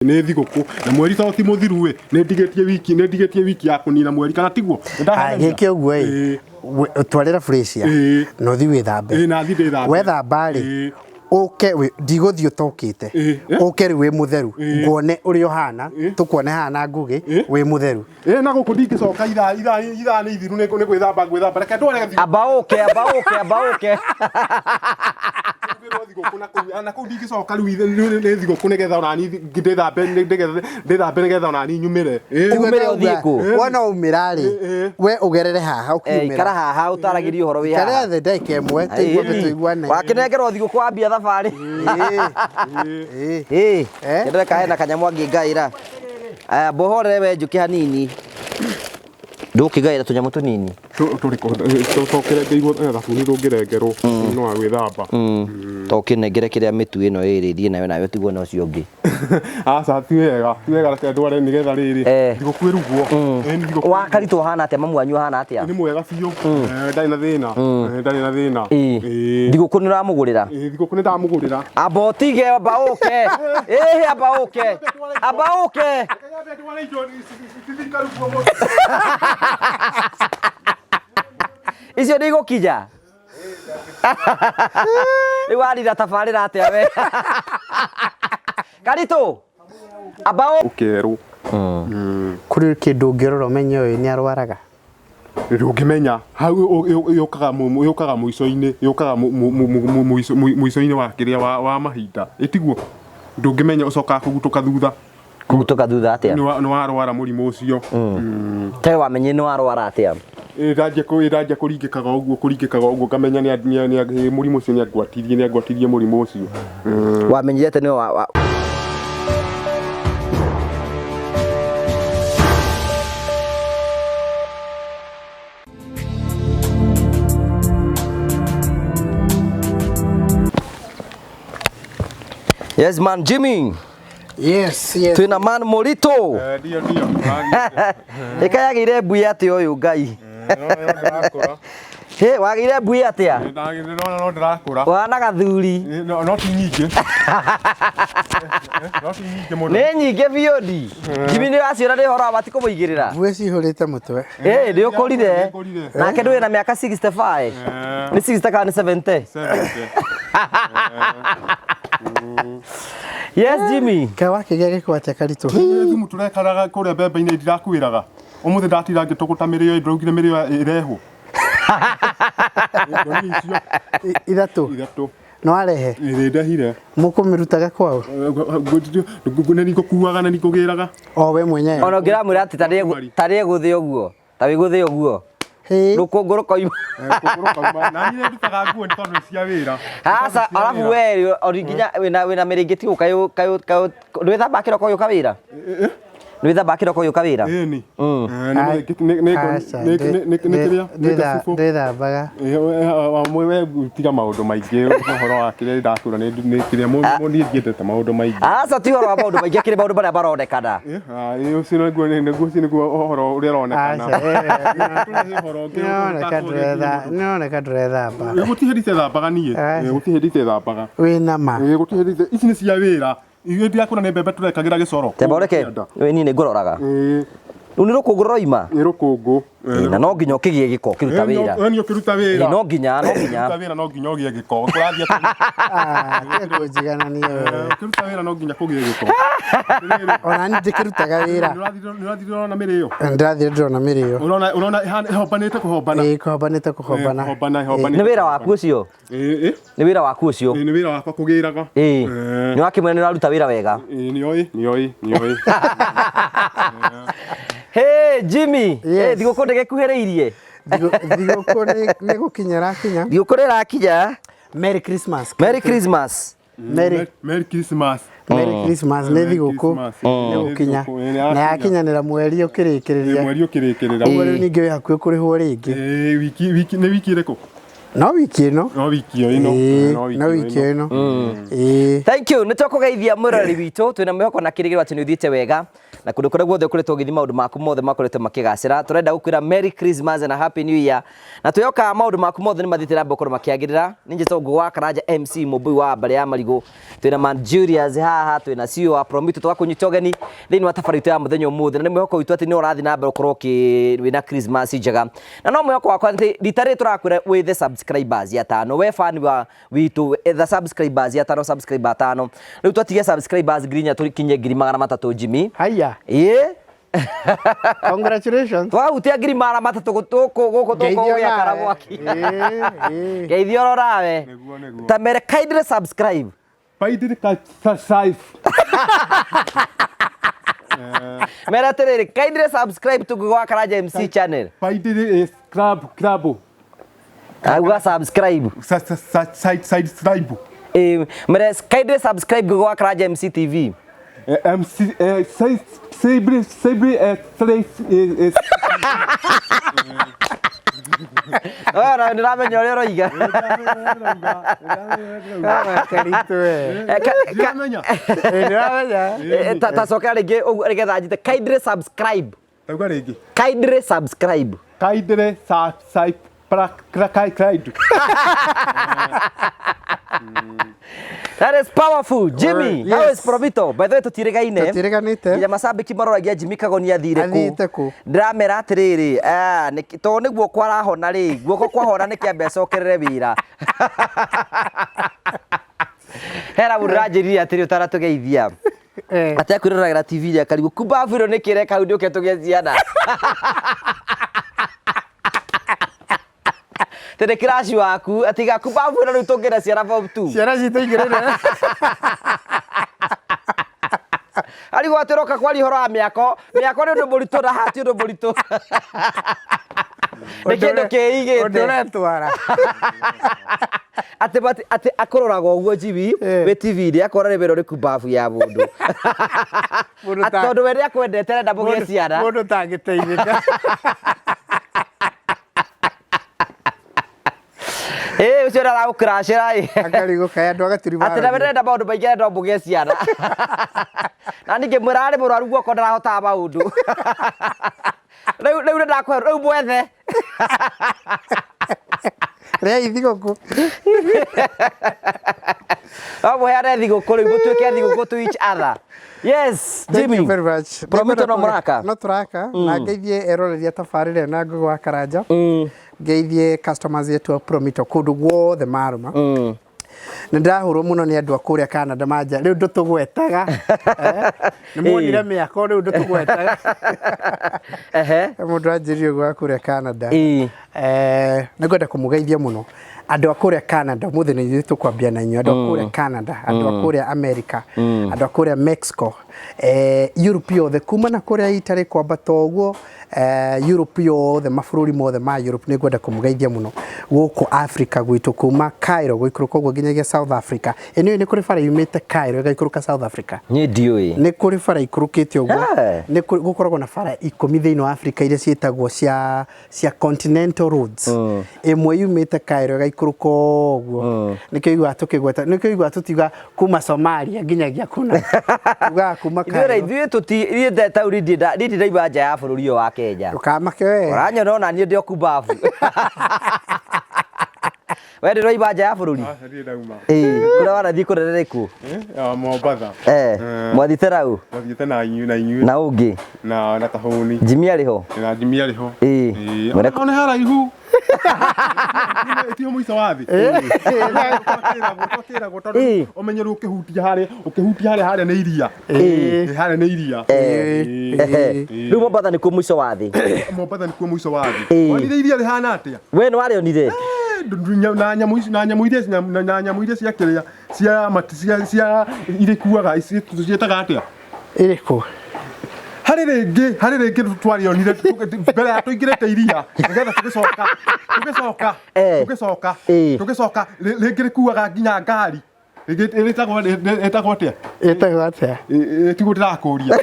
Nä thigåkå na mweri to ti må thiru ä nä ndigetie wiki ya kå nina mweri kana tiguo gä kä å guo ä twarä ra no thi wä thambe wethamba rä uke ndigå thiä å tokä te uke rä wä må theru nguone å rä a å hana tå kuone hana ngå gä wä må theru na gå kå ndingä coka ithaa nä ithiru nä gwä thamba reke ndware amba å na kå ndingä coka rä u nä thigå kå nä getha onani ndäthambe nä getha onani nyumä re å thiä kå wona umä ra rä we å gerere haha ikara haha å taragä rie å horo wä haha the ndagä ĩmwe tå iguane wakä nengerwo thigå kå wambia thabarä kä ndäreka hena kanyamå angä ngaä ra mbohorere we njå kä hanini ndå kä gaä ra tå nyamå tå nini tåcokere ngäigwo thabuni rå ngä rengerwo no wa gwä thamba tokä nengere kä rä a mä tu ä no ä rä thiä nayo nawe tiguo na å cio å ngä aca ti wega reke ndware nä getha rä rä thigå kå ä rugwo wa karitå hana atä a mamu wanyu hana atä a nä mwega biå ndarä na thä na thigå kå nä å ramå gå rä ra thigå kå nä ndamå gå rä ra amba å tige amba å ke amba å ke amba å ke icio nä igå kinya rä u warira tabarä ra atä a we karitå amba å kerwo kå rä kä ndå å ngä rora å menye å yå nä arwaraga rä å ngä menya hau yå kaga må ico-inä må ico-inä wa kä rä a wa mahinda ä tiguo ndå ngä menya å cokaga kå gutå ka thutha atä a nä warwara må rimå å cio te wamenye nä warwara atä a ndanjia kå ringä kaga å guo ngamenya må rimå å cio nä angwatirie må rimå å cio wamenyire te nä Yes man Jimmy. Yes. Twina man Morito. Ndio. Ikayagire mbui ati uyu ngai. He wagire mbui ati a? No ndirakura. Wana gathuri. No ti nyingi. No ti nyingi muno. Nĩ nyingĩ biodi. Jimmy nĩ waciona nĩ horo abati kũmũigĩrĩra. mbue cihũrĩte mũtwe Nĩ ũkũrire. Nake ndwĩ na mĩaka 65. Nĩ 60 kana 70? 70. Yes Jimmy. kawa kĩgĩa gĩkũ atĩa karitũ Thumu tũrekaraga kũrĩa mbembe-inĩ ndirakwĩraga. Ũmũthĩ ndatira ngĩtũgũta mĩrĩo ndĩraugire mĩrĩo ĩrehwo. Ithatũ. no arehe ndehire mũkũmĩrutaga kwao nĩ nĩngũkuaga na nĩngũgĩraga o we mwenyewe Ona ngĩramwĩra atĩ tarĩ gũthĩ ũguo. Ta wĩgũthĩ ũguo. Rũkũngũ rũkoima. Na niĩ ndutaga nguo nĩ tondũ nĩ cia wĩra. Aca alafu we originya wĩna mĩrĩngĩti gũka ndwĩthamba kĩroko gĩũka wĩra? Ndwĩthamba kĩroko gĩũka wĩra? Ĩni. ndĩthambaga we tiga maũndũ maingĩ ũhoro wa kĩrĩa ndakũra nĩ kĩrĩa niĩ ndiendete maũndũ maingĩ. Aca ti ũhoro wa maũndũ maingĩ kĩrĩ maũndũ marĩa maronekana. Ũcio nĩguo ũhoro ũrĩa ũronekana. nĩoneka ndũrethamba Gũtirĩ hĩndĩ itethambaga niĩ. Gũtirĩ hĩndĩ itethambaga. wĩna ma Gũtirĩ hĩndĩ ici nĩ cia wĩra. Ithuĩ ndirakũra nĩ mbembe tũrekagĩra gĩcoro. Temba reke niĩ nĩ ngũroraga. Rĩu nĩ rũkũngũ rũroima? Nĩ rũkũngũ. Na no nginya ũkĩgĩe gĩko kĩruta wĩra. Nĩ ũkĩruta wĩra. No nginya. Kĩruta wĩra no nginya ũgĩe gĩko. Kũrathiĩ atĩa? njigananie Kĩruta wĩra no nginya kũgĩe gĩko. ona niĩ ndĩkĩrutaga wĩra Nĩũrathiĩ ũrona mĩrĩo? ndĩrathiĩ ndĩrona mĩrĩo Ũrona ĩhombanĩte kũhombana. ĩkũhobanĩte kũhombana Nĩ wĩra waku ũcio? Nĩ wĩra waku ũcio? Nĩ wĩra wakwa kũgĩraga. Nĩ wakĩmwĩra nĩ ũraruta wĩra wega? Nĩoĩ. Hey Jimmy, thigũkũ ndĩgĩkuhĩrĩirie? thigũkũ nĩ gũkinya rakinya Thigũkũ nĩrakinya? Merry Christmas Merry Christmas. Merry Christmas. Merry Christmas nĩ thigũkũ nĩ gũkinya na yakinyanĩra mweri ũkĩrĩkĩrĩria Mweri ũkĩrĩkĩrĩra. ũguo rĩu ningĩ wĩ hakuhĩ kũrĩhwo rĩngĩ Nĩ wiki ĩrĩkũ? no wiki ino no wiki ino no wiki ino thank you nitwakugeithia murori witu twina mwihoko na kirigiro ati ni uthiite wega na kundu kuria guothe ukoretwo ugithi maundu maku mothe makoretwo makigacira turenda gukwira merry christmas and a happy new year na tuyoka maundu maku mothe ni mathite na mbokoro makiagirira ninje tongo wa Karanja MC mubui wa mbare ya marigo twina man Julius haha twina CEO wa Promito twakunyita ugeni thini wa tafarito ya muthenya umuthi na mwihoko witu ati ni urathi na mbere ukorwo wina Christmas njega na no mwihoko wakwa ati ritari turakwira with the subscribers ya tano we fan wa witu the subscribers ya tano subscriber tano riu twatige subscribers grinya turikinye 300 Jimmy haya congratulations utia 300 guko ya karagwaki geithio rorawe tamere kindly subscribe mera tere kindly subscribe to Gwa Karanja MC channel club agwa subscribe subscribe mera kindly subscribe Gwa Karanja MC TV MC ora ndiramenya uria roiga karitu ndiramenya tacoka ringi rigetha njite kindly subscribe tauga ringi kindly subscribe That is powerful. Jimmy, yes. How is Promito? By the way, tutirigaine. Tutiriganite. Nginya mashabiki maroragia Jimmy Kagoni athire ku. Ndiramera atiriri, to niguo kwarahona ri, guoko kwahona ni kiambe acokerere wira. Hera burajiri atiri utaratugeithia. Ati akwiriragira TV ya karibu kubaviro ni kireka audio ketugeziana. Tene crash waku atiga kubavu na rutongera ciara form 2 ciara citoingirire ari gwatiroka kwari horo a miako ni undu murito na hati undu murito nikendo keigite odoretwara ati akororagwo uguo jibi we TV ri akora rebero ri kubavu ya mundu atondu we ri akwendete renda mugie ciara mundu tangiteithika ucio ra ukrashira akarigo kaya ndo agaturima ati na wenda maundu maingi ndo mugie ciana na ninge mwirari muraru guoko ndarahota maundu riu ndakwe riu mwethe rei thiguku heane thiguku riu gutuike thiguku to each other. Yes, Jimmy. Thank you very much. Promito no muraka. No turaka na ngeithie eroreria tafarire na Gwa Karanja. Ngeithie customers yetu Promito kundu guothe maruma. Ndahurwo muno ni andu akuria Canada manja riu ndutugwetaga ni monire miako riu ndutugwetaga mundu anjirio gwa kuria Canada nigwenda kumugeithia muno andu akuria Canada muthe ni ithu kwambia na inyu andu akuria Canada andu akuria America andu akuria Mexico Europe yothe kuma na kuria Italy kwambata uguo Europe yothe mabũrũri mothe ma Europe nigwenda kumugeithia muno guku Africa gwitu kuma Cairo guikuruka uguo nginyagia South Africa eno ni kuri bara yumite Cairo igaikuruka South Africa ni ndioi ni kuri bara ikurukite uguo ni gukoragwo na bara 10 thiini wa Africa iria cietagwo cia continental roads imwe yumite Cairo igaikuruka uguo nikio igwa tukigweta nikio igwa tutiga kuma Somalia nginyagia kuna tuga kuma Cairo ithuĩ tuti ire tauri ndida ibanja ya bũrũri wa Kenya ukamake we uranyona ona nie ndio kubavu we ndio ibanja ya bũrũri kũrĩa warathii kũrerereku Mombasa mwathite rau nathiĩte na inyu na ũngĩ na kahũni Jimmy arĩho na Jimmy arĩho one haraihu tio muico wathi omenyeru ukihutia haria ni iria haria ni iria riu Mombasa ni ku muico wathi Mombasa ni ku muico wathi wonire iria rihana atia we no arionire na nyamu iria cia kiria cia irikuaga cietaga atia iriku hari ringi twarionire mbere ya tuingirite iria nigetha tugicoka ringi rikuaga nginya ngari etagwo atia etagwo atia tigu ndirakuria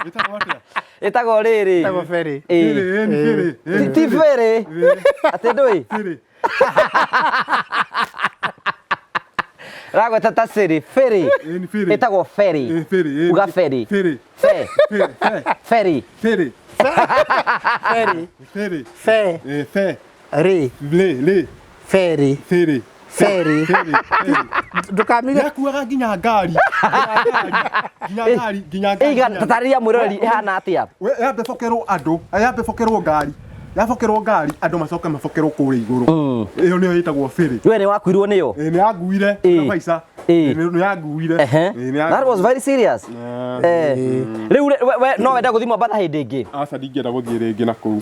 etagwo atia Ĩtagwo rĩrĩ. Ĩtagwo ferry. Ti ferry. Atĩ ndũĩ? Ragweta ta Siri, ferry. Ĩtagwo ferry. Uga ferry. Ferry. Ferry. Ferry. Ferry. Ferry. Ndũkamige. Yakuaga nginya ngari. Nginya ngari. Iga tatarĩria mũrori ĩhana atĩa? Yambe bokerwo ngari. Yabokerwo ngari andũ macoke mabokerwo kũrĩa igũrũ. Ĩyo nĩyo ĩtagwo ferry. We nĩ wakuirwo nĩyo? Nĩ yanguire na maica. Nĩ yanguire. That was very serious. Rĩu we no wenda gũthiĩ Mombasa hĩndĩ ĩngĩ? Aca ndingĩenda gũthiĩ rĩngĩ nakũu.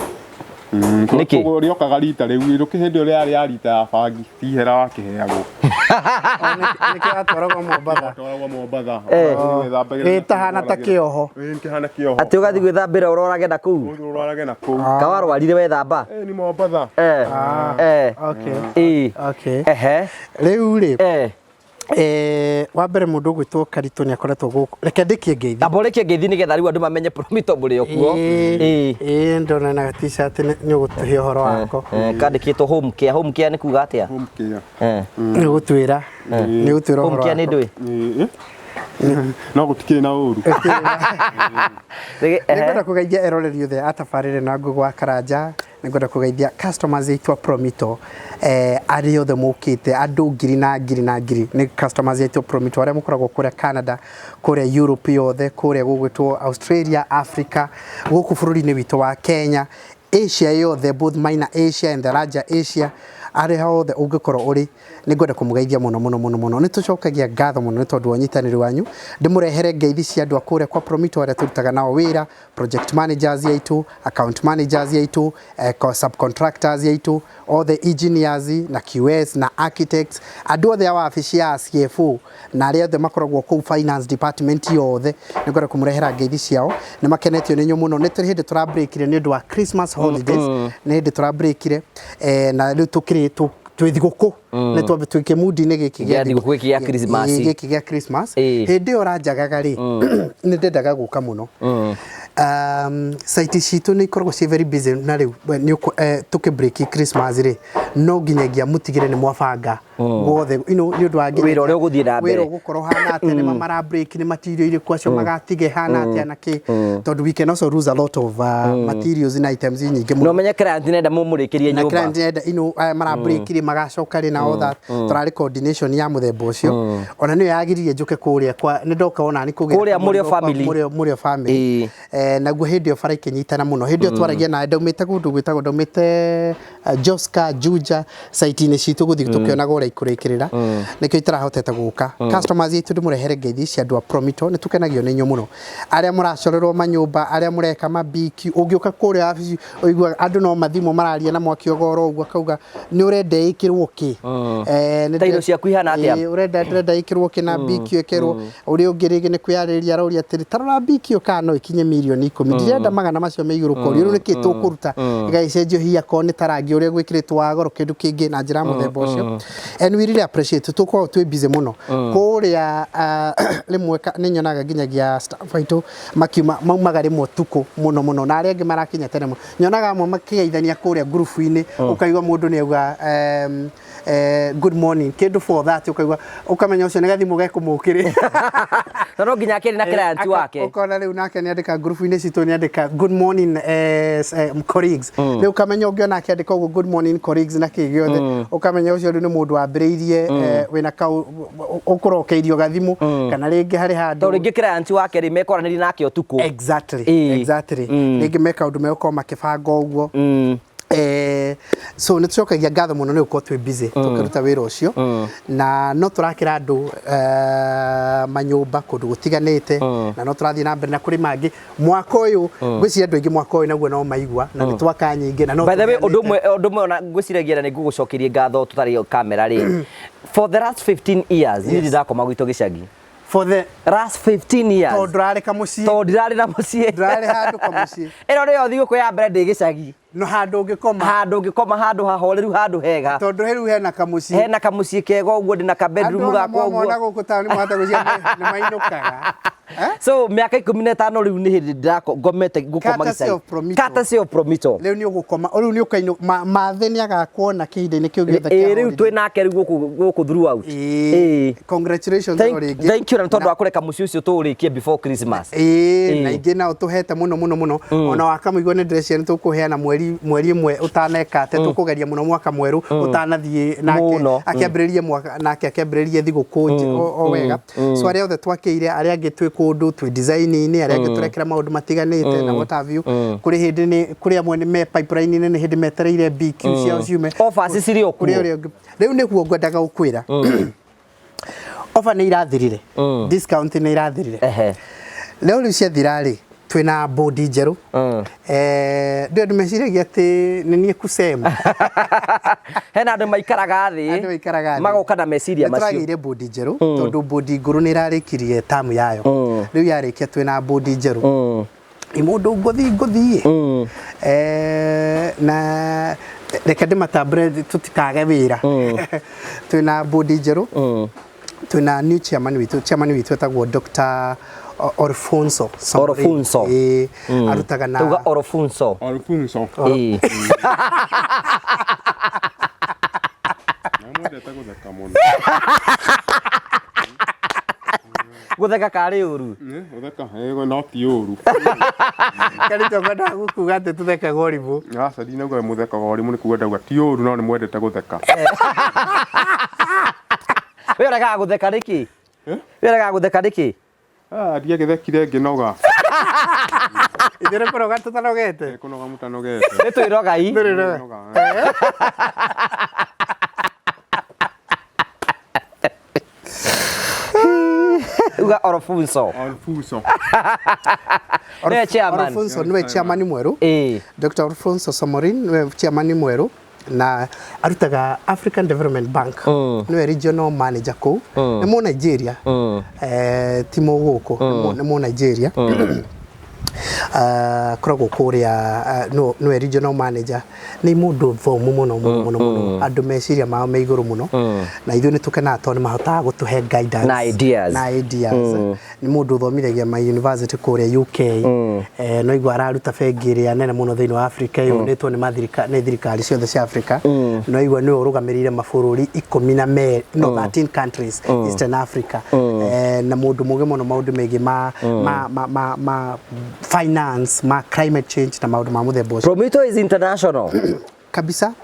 Nĩkĩ? Rĩokaga rita rĩu hĩndĩ ĩyo yarĩ ya rita ya bangi tihera wakĩheagwo. Nĩkĩ atwaragwo Mombasa? Atwaragwo Mombasa. Ĩtahana ta kĩoho. Kĩhana kĩoho. Atĩ ũgathiĩ gwĩthambĩra ũrorage na kũu? Ũrorage na kũu. Kawarwarire wethamba? Nĩ Mombasa. Okay. Rĩu rĩ wa mbere mũndũ ũgwĩtwo Karitu nĩ akoretwo gũkũ. Reke ndĩkie ngeithi. Amba ũrĩkie ngeithi nĩgetha rĩu andũ mamenye Promito mũrĩ o kuo. Ndona na t-shirt nĩ ũgũtũhe ũhoro wako. Kandĩkĩtwo home care. Home care nĩ kuuga atĩa? Home care. Nĩ gũtwĩra ũhoro wako. Home care nĩ ndũĩ? No gũtikĩrĩ na ũru. Nĩngwenda kũgeithia eroreri othe a tabarĩre na Ngũgũ wa Karanja. Nĩngwenda kũgeithia customers aitũ a Promito arĩa othe mũkĩte andũ ngiri na ngiri nĩ customers aitũ a Promito arĩa mũkoragwo kũrĩa Canada, kũrĩa Europe yothe, kũrĩa gũgwĩtwo Australia, Africa, gũkũ bũrũri-inĩ witũ wa Kenya, Asia yothe, both minor Asia and the larger Asia, arĩa othe ũngĩkorwo ũrĩ nĩngwenda kũmũgeithia mũno nĩ tũcokagia ngatho mũno nĩ tondũ wa ũnyitanĩri wanyu ndĩmũrehere ngeithi cia andũ a kũrĩa kwa Promito arĩa tũrutaga nao wĩra, project managers aitũ, account managers aitũ, subcontractors aitũ, othe engineers na QS na architects, andũ othe a wabici ya CFO na arĩa othe makoragwo kũu finance department yothe nĩngwenda kũmũrehera ngeithi ciao nĩ makenetio nĩ nyũ mũno nĩ tũrĩ hĩndĩ tũrabreakire nĩ ũndũ wa Christmas holidays nĩ hĩndĩ tũrabreakire na rĩu twĩ thigũkũ nĩ twambe twĩ kĩmudi-inĩ gĩkĩ gĩa Christmas hĩndĩ ĩyo ranjagaga rĩ nĩ ndendaga gũka mũno site citũ nĩ ikoragwo ciĩ very busy na rĩu tũkĩbreaki Christmas rĩ no nginyagia mũtigĩre nĩ mwabanga guothe nĩ ũndũ wa wĩra ũrĩa ũgũthiĩ na mbere wĩra ũgũkorwo hana atĩa nĩ mara break nĩ material irĩkũ acio magatige hana atĩa na kĩ tondũ we can also lose a lot of materials and items nyingĩ mũno no menye client nenda mũmũrĩkĩrie nyũmba na client nenda mara break rĩ magacoka rĩ na all that tũrarĩ coordination ya mũthemba ũcio ona nĩyo yagiririe njũke kũrĩa kwa nĩ ndoka ona nĩ kũgĩa mũrĩo family naguo hĩndĩ ĩyo bara ikĩnyitana mũno hĩndĩ ĩyo twaragia na ndaumĩte kũndũ gwĩtagwo ndaumĩte Joska Juja site-inĩ citũ gũthiĩ tũkĩonaga ũrĩa ikũrĩkĩrĩra nĩkĩo itarahotete gũka customers aitũ ndĩmũrehere ngeithi cia andũ a Promito nĩ tũkenagio nĩ nyũ mũno arĩa mũracorerwo manyũmba arĩa mũreka mabiki ũngĩũka kũrĩa wabici ũigua andũ no mathimũ mararia na mwaki ogoro ũguo akauga nĩ ũrenda ĩkĩrwo kĩ ta indo ciaku ihana atĩa ũrenda ĩkĩrwo kĩ na biki ĩkĩrwo ũrĩa ũngĩ rĩngĩ nĩ kwĩarĩria aroria atĩrĩ tarora biki ũka no ikinye mirioni 10 ndirenda magana macio me igũrũ kũrio rĩu nĩkĩ tũkũruta ĩgaicenjio hiya ko nĩ tarangi ũrĩa gwĩkĩrĩtwo wa goro kĩndũ kĩngĩ na njĩra mũthemba ũcio and we really appreciate tũkorwo twĩ busy mũno kũrĩa rĩmwe nĩ nyonaga nginyagia staff aitũ makiuma maumaga rĩmwe tukũ mũno na arĩa angĩ marakinya tene mũno nyonaga amwe makĩgeithania kũrĩa group-inĩ ũkaigua mũndũ nĩ auga good morning kĩndũ for that ukamenya ũcio nĩ gathimũ gekũmũkĩrĩ no nginya akĩrĩ na client wake ukona rĩu nake nĩ andĩka group-inĩ citũ nĩ andĩka good morning colleagues rĩu ukamenya ũngĩona akĩandĩka ũguo good morning colleagues na kĩ gĩothe ukamenya ũcio rĩu nĩ mũndũ wambĩrĩirie wĩna ũkũrokeirio gathimũ kana rĩngĩ harĩ handũ to rĩngĩ client wake rĩ mekoranĩri nake ũtukũ exactly rĩngĩ meka ũndũ megũkorwo makĩbanga ũguo so nĩ tũcokagia ngatho mũno nĩ gũkorwo twĩ busy tũkĩruta wĩra ũcio na no tũrakĩra andũ manyũmba kũndũ gũtiganĩte na no tũrathiĩ na mbere na kũrĩ mangĩ mwaka ũyũ ngwĩciria andũ aingĩ mwaka ũyũ naguo no maigua na nĩ twaka nyingĩ na no by the way ũndũ ũmwe ona ngwĩciragia na nĩ ngũgũcokeria ngatho tũtarĩ kamera rĩ for the last 15 years nĩ ndakoma gwitũ gĩcagi for the last 15 years to ndirarĩ kamuciĩ to ndirarĩ na muciĩ ndirarĩ handũ kamuciĩ ĩno nĩyo thigũkũ ya mbere ndĩ gĩcagi no handũ ũngĩkoma handũ hahoreru handũ hega tondũ rĩu hena kamuciĩ kega ũguo ndĩ na ka bedroom gakwa ũguo andũ ona gũkũ taũni mwata gũcia nĩ mainũkaga So miaka 15 riu ni hindi ndako ngomete gukoma gicai courtesy of Promito riu ni ugukoma riu ni ukaino mathe ni agakuona kihinda-ini kiu giothe kia riu twinake riu guku throughout congratulations thank you na tondu akureka muci ucio turikie before Christmas na ingi nao tuhete muno ona wakamuigua ni dress ni tukuheana mweri imwe utaneka te tukugeria muno mwaka mweru utanathie nake akiambiririe mwaka nake akiambiririe thiguku o wega so aria othe twakeire aria angi twi kundu twi design-ini aria angi turekera maundu matiganite na what have you kuri hindi ni kuri amwe ni me pipeline ni hindi metereire BQ ciao ciume offers ciri o kuri riu niguo ngwendaga gukwira offer ni irathirire discount ni irathirire leo riu ciathira ri twina body njeru ndio meciragia ati ni nie kusema hena andu maikaraga thi magoka na meciria macio twagire body njeru tondu body nguru ni irarikirie tamu yayo riu yarikia twina body njeru imundu ngothi na reke ndimatambre tutikage wira twina body njeru twina new chairman witu etagwo Dr. Orfonso arutaga na tuga Orfonso gutheka kari uru gutheka no ti uru kari tongoda gukuga ati tutheka gorimu asa dina go mutheka gorimu ni kuga ndauga ti uru no ni mwendete gutheka wera ga gutheka riki wera ga gutheka riki dia githekire nginoga ithere koroga tutanogete kunoga mutanogete ni twiroga i uga Orfonso niwe chairman mweru Dr. Orfonso Somorin niwe chairman mweru na arutaga African Development Bank niwe regional manager ko ni mu Nigeria timo guko ni mu Nigeria koragwo kuria no regional manager ni mundu thomu muno andu meciria mao me iguru muno na ithu ni tukena to ni mahota gutuhe guidance na ideas ni mundu thomithagia ma university kuria UK no igwa araruta bengi ya nene muno thiini wa Africa yunitwo ni thirikari ciothe cia Africa no igwa ni urugamirire mabururi 13 countries Eastern Africa na mundu muge muno maundu megi ma finance ma climate change na maundu ma muthemba ucio. Promito is international kabisa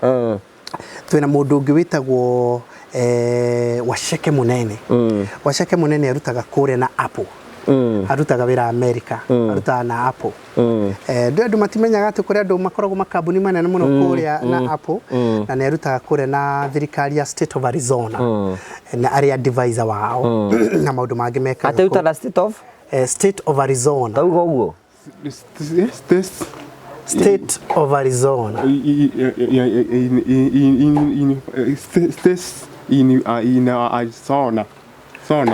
twina mundu ungi witagwo washeke munene arutaga kuria na Apple arutaga wira America arutaga na Apple ndio andu matimenyaga ati kuria andu makoragwo makambuni manene muno kuria na Apple na ne arutaga kuria na thirikari ya State of Arizona na area advisor wao na maundu mangi meka ati uta State of Arizona taugo uguo State of Arizona in Arizona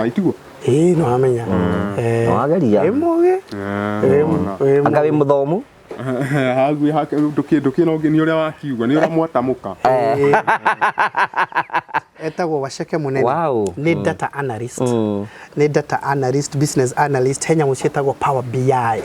itugo no amenya no ageria emoge angabe muthomu hagui hake nduki no ngini uria wakiuga ni uria mwatamuka etagwo washeke munene ni data analyst business analyst henya mucietagwo Power BI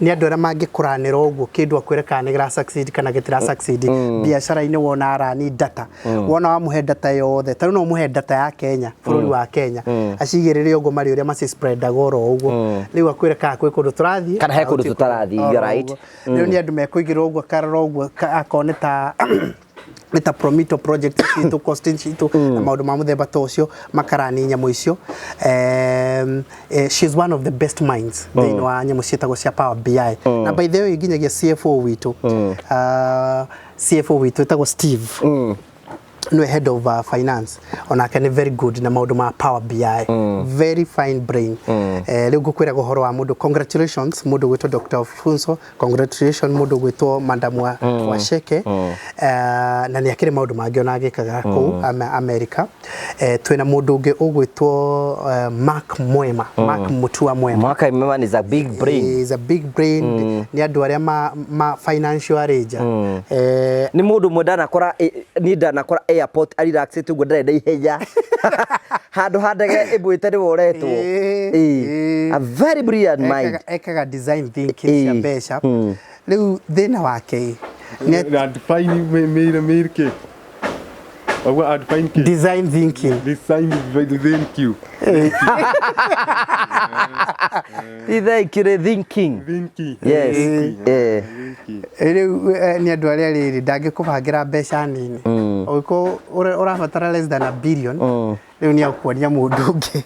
ni andu aria mangikuranira uguo kindu akwireka ni gra succeed kana gitira succeed biashara-ini wona arani data wona wamuhe data yothe tari no muhe data ya Kenya bururi wa Kenya acigirire uguo mari uria maci spread goro uguo riu akwireka kwi kundu turathie kana he kundu tutarathie you right riu ni andu mekuigira uguo karora uguo akoneta Meta Promito project itu costing itu na maundu ma muthemba ta ucio makarani nyamu icio she's one of the best minds thiini wa nyamu cietagwo cia Power BI na by the way nginyagia CFO witu etagwo Steve no head of finance onake ni very good na maundu ma Power BI very fine brain riu ngukwira guhoro wa mundu congratulations mundu gwitwo Dr. Orfonso congratulations mundu gwitwo Madam Washeke na ni akire maundu mangi ona agikaga ku America twina mundu ungi ugwitwo Mark Mutua Mwema Mark Mwema is a big brain ni andu aria ma financial arranger ni mundu mwendana kora ni ndana kora airport relaxed ugo ndarenda ihenya handu handege ibwite ni woretwo a very brilliant mind ekaga design thinking cia mbeca riu thina wake ni define me design thinking thank you thinking yes riu ni andu aria riri ndangikubangira mbeca nini uko urabatara less than a billion riu ni akuonia mundu ungi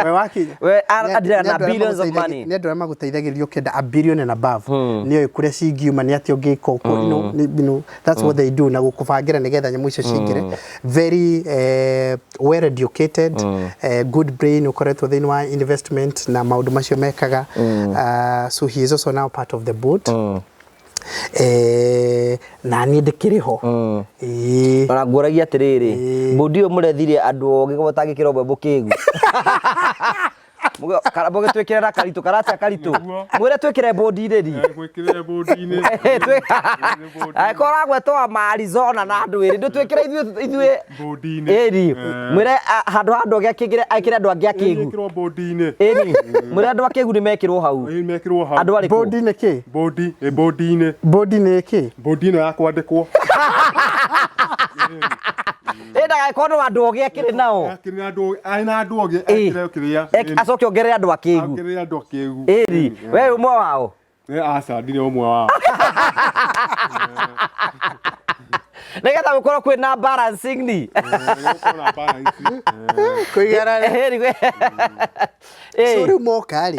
we wakinya we adira na billions of money ni andu aria maguteithagiria ukenda a billion and above ni oy kuria cingiuma ni ati ungika no that's what they do na gukubangira nigetha nyamu icio cingire very well educated good brain ukoretwo thini wa investment na maundu macio mekaga so he is also now part of the board na ni ndikiriho ona nguragia atiriri bodi yo murethirie andu ogi gutangikira mbembo kigu Karabo twekire na karitu karate karitu mwire twekire bodi-ini gwikire bodi-ini ai kora gwetwa ma Arizona na andu iri ndu twekire ithuĩ bodi-ini iri mwire handu ogi akigire aikire andu angi akigu gwikirwo bodi-ini iri mwire andu akigu ni mekirwo hau andu ari bodi-ini ki bodi-ini bodi-ini ki bodi-ini ya kwandikwo enda kono andu ogi akire nao akire andu ogi akire kiria acoke ongerere andu akigu akire andu akigu iri we umwe wao aca ndire umwe wao nigetha gukorwo kwina balancing ni kuigana so riu moka ri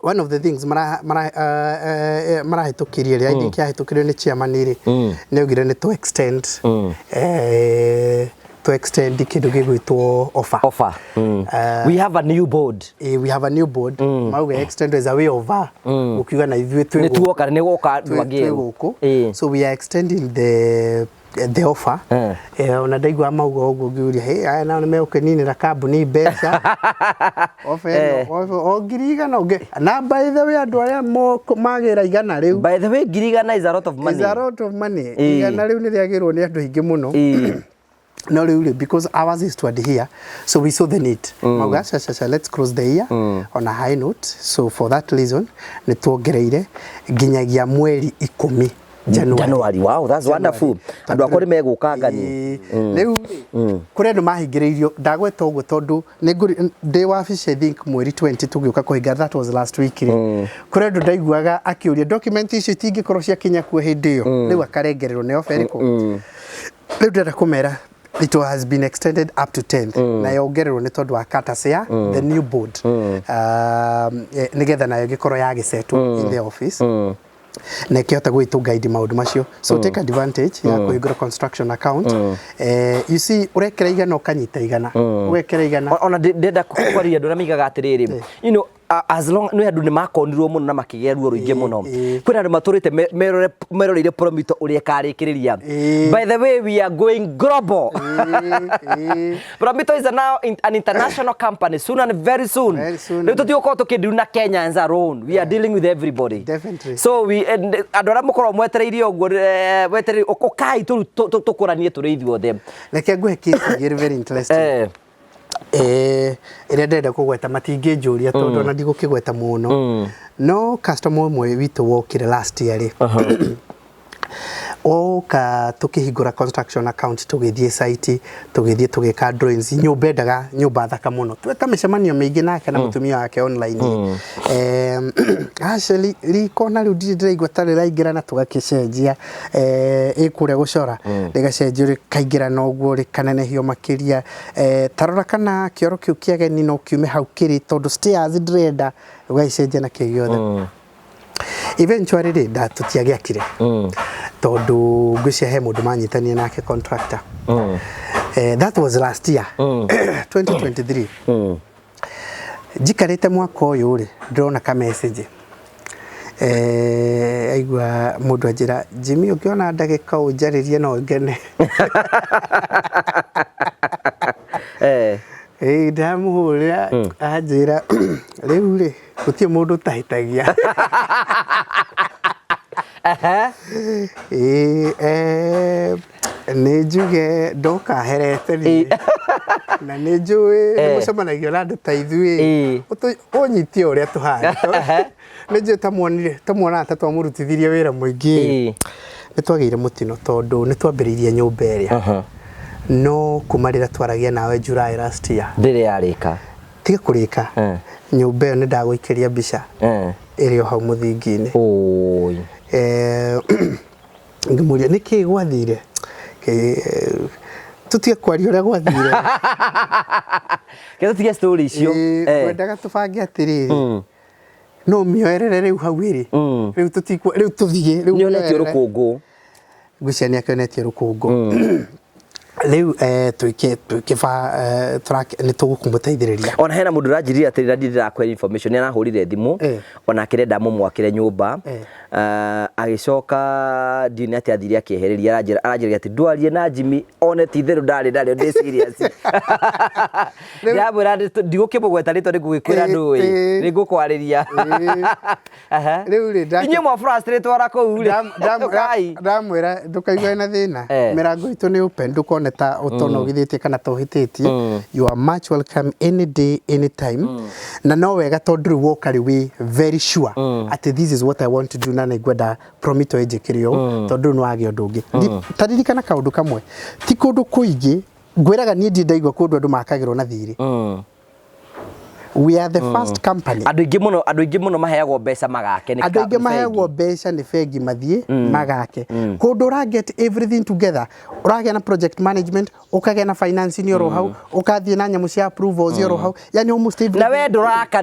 one of the things marahitukirie ri I think yahitukirio ni chairman ri ni ugire ni to extend kindu gigwitwo offer we have a new board mauga extend is a way of ukiuga na ithuĩ twĩ tuoka ni goka ndwangie so we are extending the offer ona ndaigua mauga uguo ngiuria hey na nimeukeninira kambuni mbeca offer ngirigana unge na by the way andu aria magira igana riu by the way ngirigana is a lot of money igana riu ni riagirwo ni andu aingi muno no really because ours is toward here so we saw the need let's close the year on a high note so for that reason ni tuongereire nginyagia mweri 10 January. Wow, that's wonderful. Andu akori meguka ngani riu kuri andu mahingiriirio ndagweta uguo tondu day wa office I think mweri 20 tugiuka kuhinga that was last week kuri andu ndaiguaga akiuria document icio tingikorwo cia kinya kuo hindi iyo riu akarengererwo ni offer iko riu ndenda kumera it has been extended up to 10th na yongererwo ni tondu wa katasia the new board nigetha nayo gikorwo ya gisetwo in the office na kihota gwitu guide maundu macio so take advantage ya kuhingura construction account you see urekera igana ukanyita igana urekera igana ona ndenda kukoria andu ramigaga atiriri you know as long no andu ni makonirwo muno na makigia ruo ruingi muno kwina andu maturite meroreire promito uria karikiriria by the way we are going global promito is now an international company soon and very soon no tutiko tukidu na Kenyans alone we are dealing with everybody definitely so we andu ara mukoro mwetereire oguo wetereire okai tukuranie turi ithuothe reke ngwe kiti very interesting ire ndenda kugweta matingi njuria tondu na ndigukigweta muno no customer umwe witu wokire last year ri oka tukihingura construction account tugithie site tugithie tugika drawings nyumba thaka muno tweka micemanio mingi nake na mutumia wake online actually rikona riu ndiraigua tari raingira na tugakicenjia ikuria gucora rigacenjio rikaingira na uguo rikanenehio makiria tarora kana kioro kiu kiageni no kiume hau kiri tondu stairs ndirenda ugaicenjia na kigiothe eventually ri tutiagiakire tondu ngwĩcia he mũndũ manyitanie nake contractor that was last year 2023 njikarĩte mwaka ũyũ rĩ ndĩrona ka message aigua mũndũ anjĩra Jimmy ũngĩona ndagĩka ũnjarĩrie no ngene ndamũhũrĩra anjĩra rĩu rĩ gũtirĩ mũndũ ũtahĩtagia nĩ njuge ndokaherete ni na nĩ njũĩ nĩ mũcemanagio na andũ ta ithuĩ ũnyitie ũrĩa tũhana nĩ njũĩ tamuonaga ta twamũrutithirie wĩra mũingĩ nĩ twagĩire mũtino tondũ nĩ twambĩrĩirie nyũmba ĩrĩa no kuma rĩrĩa twaragia nawe July last year ndĩrĩ yarĩka tiga kũrĩka nyũmba ĩyo nĩ ndagũikĩria mbica ĩrĩ o hau mũthingi-inĩ ngĩmũria nĩkĩ gwathire tutige kwaria ũrĩa gwathire tutige story icio kwendaga tũbange atĩrĩrĩ no mĩoerere rĩu hau ĩrĩ rĩu tũthiĩ rĩu nĩonetio rũkũngũ ngwĩciria nĩakĩonetie rũkũngũ rĩu nĩ tũgũkũmũteithĩrĩria ona hena mũndũ ũranjirire atĩrĩra ndĩrakũhe information nĩ arahũrire thimũ ona akĩrenda mũmwakĩre nyũmba agĩcoka ndiũĩ atĩ athire akĩehereria aranjĩraga atĩ ndwarie na Jimmy one ti itherũ ndarĩ ndĩ serious ndamwĩra ndigũkĩmũgweta rĩtwa nĩngũgĩkwĩra ndũĩ nĩngũkwarĩria inyuĩ mwa frustrate wara kũu ndamwĩra ndũkaigue na thĩna mĩrango itũ nĩ open ndũkone ta ũtonogithĩtie kana tohĩtĩtie you are much welcome any day anytime na no wega tondũ rĩu woka rĩ wĩ very sure atĩ this is what I want to do na nĩngwenda promito ĩnjĩkĩre ũũ tondũ nĩ wagĩa ũndũ ũngĩ taririkana kaũndũ kamwe ti kũndũ kũingĩ ngwĩraga niĩ ndirĩ ndaigua kũndũ andũ makagĩrwo na thirĩ we are the first company andũ aingĩ mũno maheagwo mbeca magake andũ aingĩ maheagwo mbeca nĩ bengi mathiĩ magake kũndũ ũraget everything together ũragĩa na project management ũkagĩa na finance ni oro hau ũkathiĩ na nyamũ cia approvals oro hau yani almost everything na we ndũraka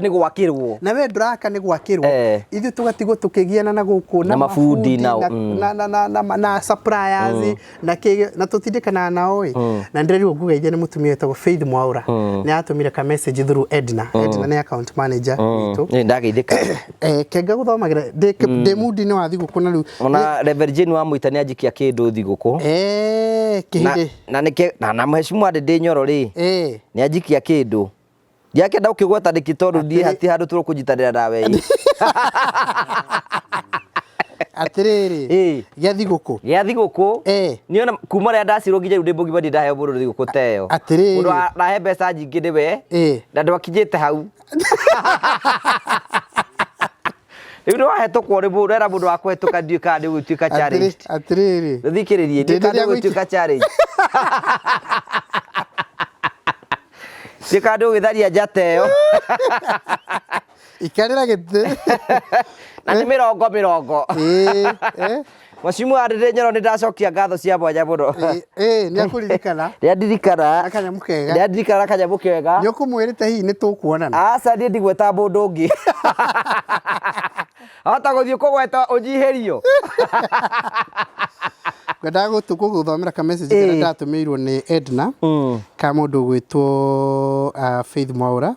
nĩ gwakĩrwo ithuĩ tũgatigwo tũkĩgiana na gũkũ na mafundi na suppliers na tũtindĩkanaga nao na ndĩrerwo ngũgeithia nĩ mũtumia wetagwo Faith Mwaura nĩ atũmire ka message through Edna nĩ account manager witũ ndageithĩka kenga gũthomagira ndĩ mudi-inĩ wa thigũkũ na rĩu ona Reverend Jane wa Mũita nĩ anjikia kĩndũ thigũkũ kĩhĩndĩ na mheshimiwa ndĩ nyoro rĩ nĩ anjikia kĩndũ ndiakenda ũkĩgweta ndĩki tondũ ndiĩ hati handũ tũkũnyitanĩra nawe atĩrĩrĩ gĩa thigũkũ niona kuma rĩa ndacirwo nginya rĩu ndĩ mũgima ndahe mũndũ thigũkũ ta ĩyo mũndũ arahe mbeca nyingĩ nĩ we na ndwakinyĩte hau rĩu nĩ wahetũkwo nĩ mũndũ ũrera mũndũ wa kũhetũka ndiũĩ kana nĩ gũgĩtuĩka challenge atĩrĩrĩ thikĩrĩrie ndiũĩ kana nĩ gũgĩtuĩka challenge ndiũĩ kana nĩ gũgĩtharia njata ĩyo ikarĩra gĩtĩ na nĩ mĩrongo Mheshimiwa ndĩ nyoro nĩ ndacokia ngatho cia mwanya mũno nĩ akũririkana ndirikana kanyamũ kega nĩ ũkũmwĩrĩte hihi nĩ tũkuonana aca niĩ ndigweta mũndũ ũngĩ ahota gũthiĩ kũgweta ũnyihĩrio ngwendaga gũthomera ka message karĩa ndatũmĩirwo nĩ Edna ka mũndũ gwĩtwo Faith Mwaura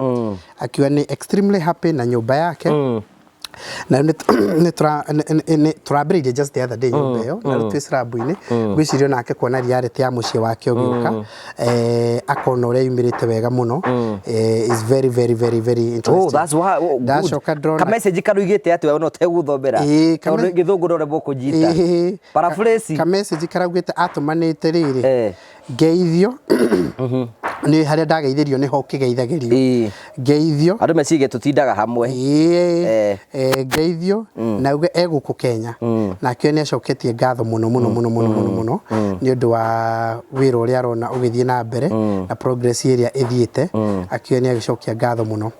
akiuga nĩ extremely happy na nyũmba yake na tũrambĩrĩirie just the other day nyũmba ĩyo na rĩu twĩ slab-inĩ ngwĩciria nake kuona reality ya mũciĩ wake ũgĩũka akona ũrĩa yumĩrĩte wega mũno is very very very very interesting that's why ndacoka ndrona ka message karuigĩte atĩ we no tegũthomera tondũ gĩthũngũ ndorebo kũnyita paraphrase ka message karaugĩte atũmanĩte rĩrĩ ngeithio nĩ harĩa ndageithĩrio nĩho ũkĩgeithagĩrio ngeithio andũ mecige tũtindaga hamwe ngeithio na uge egũkũ Kenya nakĩo nĩ acoketie ngatho mũno nĩ ũndũ wa wĩra ũrĩa arona ũgĩthiĩ na mbere na progress ĩrĩa ĩthiĩte akĩo nĩ agĩcokia ngatho mũno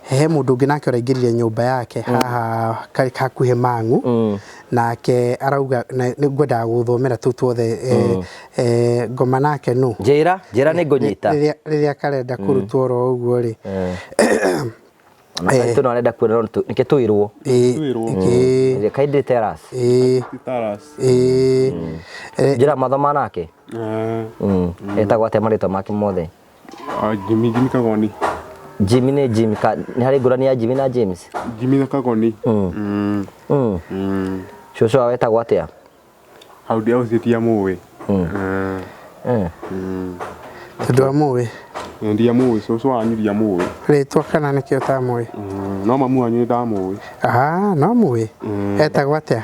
he mũndũ ũngĩ nake ũraingĩrire nyũmba yake haha hakuhĩ Mang'u nake arauga nĩngwendaga gũthomera tũu tuothe ngoma nake no njĩra nĩ ngũnyita rĩrĩa karenda kũrutwo oro ũguo rĩ tũ no arenda kwĩra nĩkĩ twĩrwo kaindĩ teras njĩra mathoma nake etagwo atĩa marĩtwa make mothe Jimmy Kagoni Jimmy nĩ Jimmy nĩ harĩ ngũrani ya Jimmy na James Jimmy na Kagoni cũcũ wawe etagwo atĩa hau ndiaũcĩtie mũĩ tondũ amũĩ ndiamũĩ cũcũ wanyu ndiamũĩ rĩtwa kana nĩkĩo ũtamũĩ no mamu wanyu nĩndamũĩ no mũĩ etagwo atĩa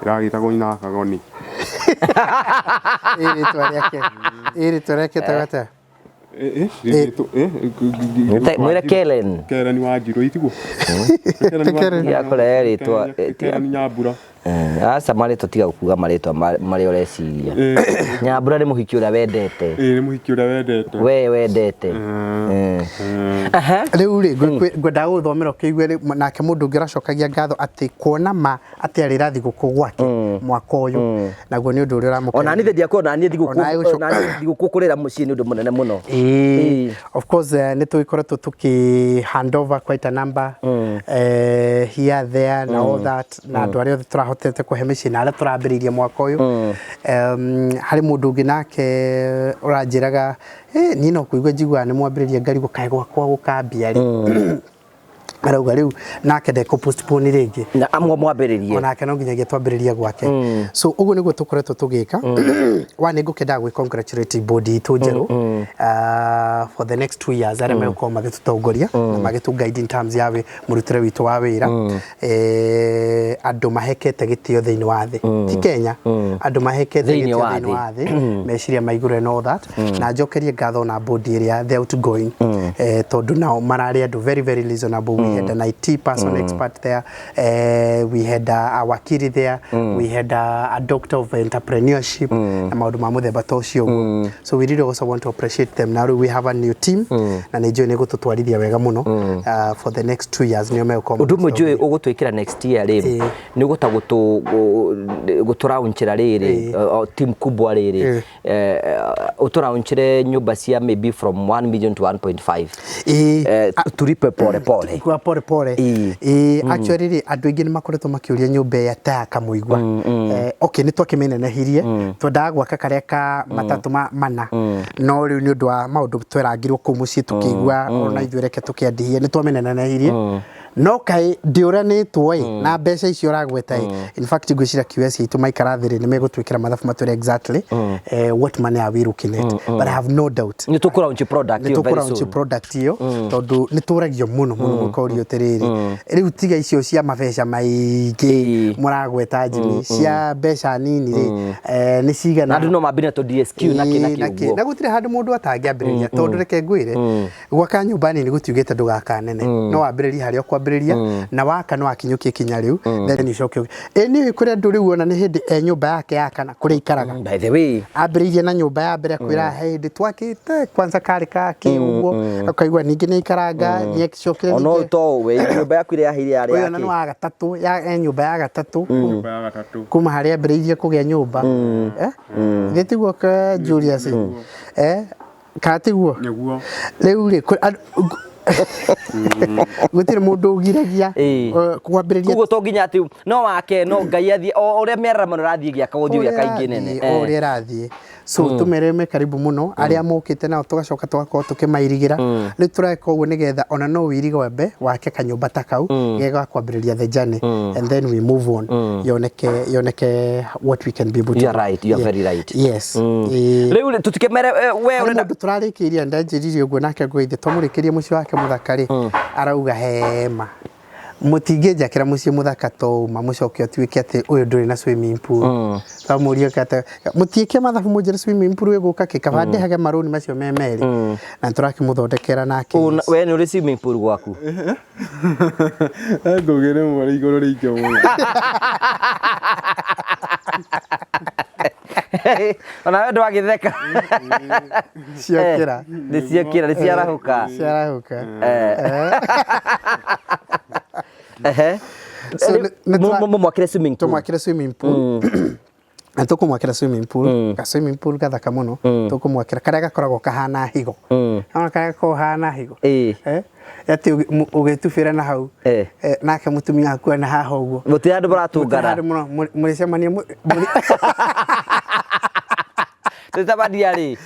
ĩragĩtagwo Nyina Kagoni rĩtwa rĩake etagwo atĩa mwire Kellen wa Njirũ itiguo yakore ritwa Kellen Nyambura asa marĩtwa tiga kuuga marĩtwa marĩa ũreciria Nyambura nĩ mũhiki ũrĩa wendete nĩ mũhiki ũrĩa wendete we wendete rĩu rĩ ngwenda gũthomera ũkĩigue nake mũndũ ũngĩ ũracokagia ngatho atĩ kuona ma atĩ arĩrathi gũkũ gwake mwaka ũyũ naguo nĩ ũndũ ũrĩa ũramũkenia ona niĩ ndiakuona niĩ thigũkũ kũrĩra mũciĩ nĩ ũndũ mũnene mũno of course nĩ tũgĩkoretwo tũkĩ hand over quite a number here there na all that na andũ arĩa othe tũrahotete kũhe mĩciĩ na arĩa tũrambĩrĩirie mwaka ũyũ harĩ mũndũ ũngĩ nake ũranjĩraga niĩ no kũigua njiguaga nĩ mwambĩrĩria ngari gũkae gwakwa gũkambia rĩ arauga rĩu nake ndeko postpone rĩngĩ na amwe mwambĩrĩrie onake no nginyagia twambĩrĩria gwake so ũguo nĩguo tũkoretwo tũgĩka wa nĩ ngũkenda gwĩ congratulate body itũ njerũ for the next 2 years arĩa megũkorwo magĩtũtongoria na magĩtũguide in terms ya mũrutĩre witũ wa wĩra andũ mahekete gĩtĩo thĩinĩ wa thĩ ti Kenya andũ mahekete gĩtĩo thĩinĩ wa thĩ meciria maigũre and all that na njokerie ngatho na body ĩrĩa they outgoing tondũ nao mararĩ andũ very very reasonable. We had an IT person expert there. We had a wakiri there. We had a doctor of entrepreneurship. Na maũndũ ma mũthemba ta ũcio. So we really also want to appreciate them. Now we have a new team. Na nĩ njũĩ nĩ gũtũtwarithia wega mũno for the next 2 years nĩo megũkorwo. Ũndũ ũmwe njũĩ ũgũtwĩkĩra next year rĩ nĩ gũta gũtũraunchĩra rĩrĩ team kubwa rĩrĩ ũtũraunchĩre nyũmba cia maybe from 1 million to 1.5 tulipe pole pole pole pole actually ri andũ aingĩ nĩ makoretwo makĩũria nyũmba ya ta kamũigua okay nĩ twakĩmenenehirie twendaga gwaka karĩa ka matatũ mana no rĩu nĩ ũndũ wa maũndũ twerangirwo kũu mũciĩ tũkĩigua ona ithuĩ reke tũkĩandihie nĩ twamenenenehirie no kai ndĩũranĩtwo na mbeca icio ũragweta in fact ngwĩciria QS itũ maikara thĩ nĩ megũtwĩkĩra mathabu matwĩre exactly what money are we looking at but I have no doubt nĩ tũkũraunch product iyo very soon product iyo tondũ nĩ tũragio mũno mũkorio tĩrĩrĩ rĩu tiga icio cia mabeca maingĩ mũragweta njini cia mbeca nini rĩ nĩ cigana andũ no mambine to DSQ na kĩguo na gũtirĩ handũ mũndũ atangĩambĩrĩria tondũ reke ngwĩre gwaka nyũmba nini gũtiugĩte ndũgakanene no wambĩrĩria harĩa ũkwambĩrĩria na waka no akinyukie kinya riu then icoke nĩ kũrĩ andũ rĩu ona nĩ hĩndĩ nyũmba yake yakana kũrĩa ikaraga by the way ambĩrĩirie na nyũmba ya mbere kwĩra hĩndĩ twakĩte kwanza karĩ kake ũguo akaigua ningĩ nĩ ikaranga nĩ acokire ningĩ ono to we nyũmba yaku ĩrĩa yahire yarĩ yake no wa gatatũ ya nyũmba ya gatatũ kuma harĩa ambĩrĩirie kũgĩa nyũmba gĩtiguo ka Julius katiguo rĩu rĩ gũtirĩ mũndũ ũgiragia kwambĩrĩria kugo to nginya atĩ no wake no Ngai athie o ũrĩa mĩaramano rathiĩ gĩaka gũthiĩ gĩaka ingĩ nene ũrĩa rathiĩ so tũmereme karibu mũno arĩa mokĩte nao tũgacoka tũgakorwo tũkĩmairigĩra rĩu tũreka ũguo nĩgetha ona no wirigombe wake kanyũmba ta kau gega kwambĩrĩria the journey and then we move on yoneke what we can be able to. You are right, you are very right. Yes rĩu tũtikemere we ũrenda tũrarĩkĩria ndanjĩririe ũguo nake ngũithie twamũrĩkĩrie mũciĩ wake mũthaka rĩ arauga hema mutingĩnjakĩra mũciĩ mũthaka touma mũcoke ũtuĩke atĩ ũyũ ndũrĩ na swimming pool tamũria kata mũtiĩke mathabu mũnjĩre swimming pool ĩgũka kĩkabande hage marũni macio me merĩ na tũrakĩmũthondekera nake we nĩ ũrĩ swimming pool gwaku ngũgĩre mwari igũrũ rĩingĩ mũno ona wewe ndwagĩtheka ciakĩra nĩ ciarahũka mwakĩre swimming pool tũmwakĩre swimming pool na tũkũmwakĩra swimming pool ka swimming pool gathaka mũno tũkũmwakĩra karĩa gakoragwo kahana higo ona karĩa gakoragwo kahana higo atĩ ũgĩtubĩra na hau nake mũtumia akuwa na haha ũguo gũtirĩ andũ maratũngana mũrĩcemania tũtabandia rĩ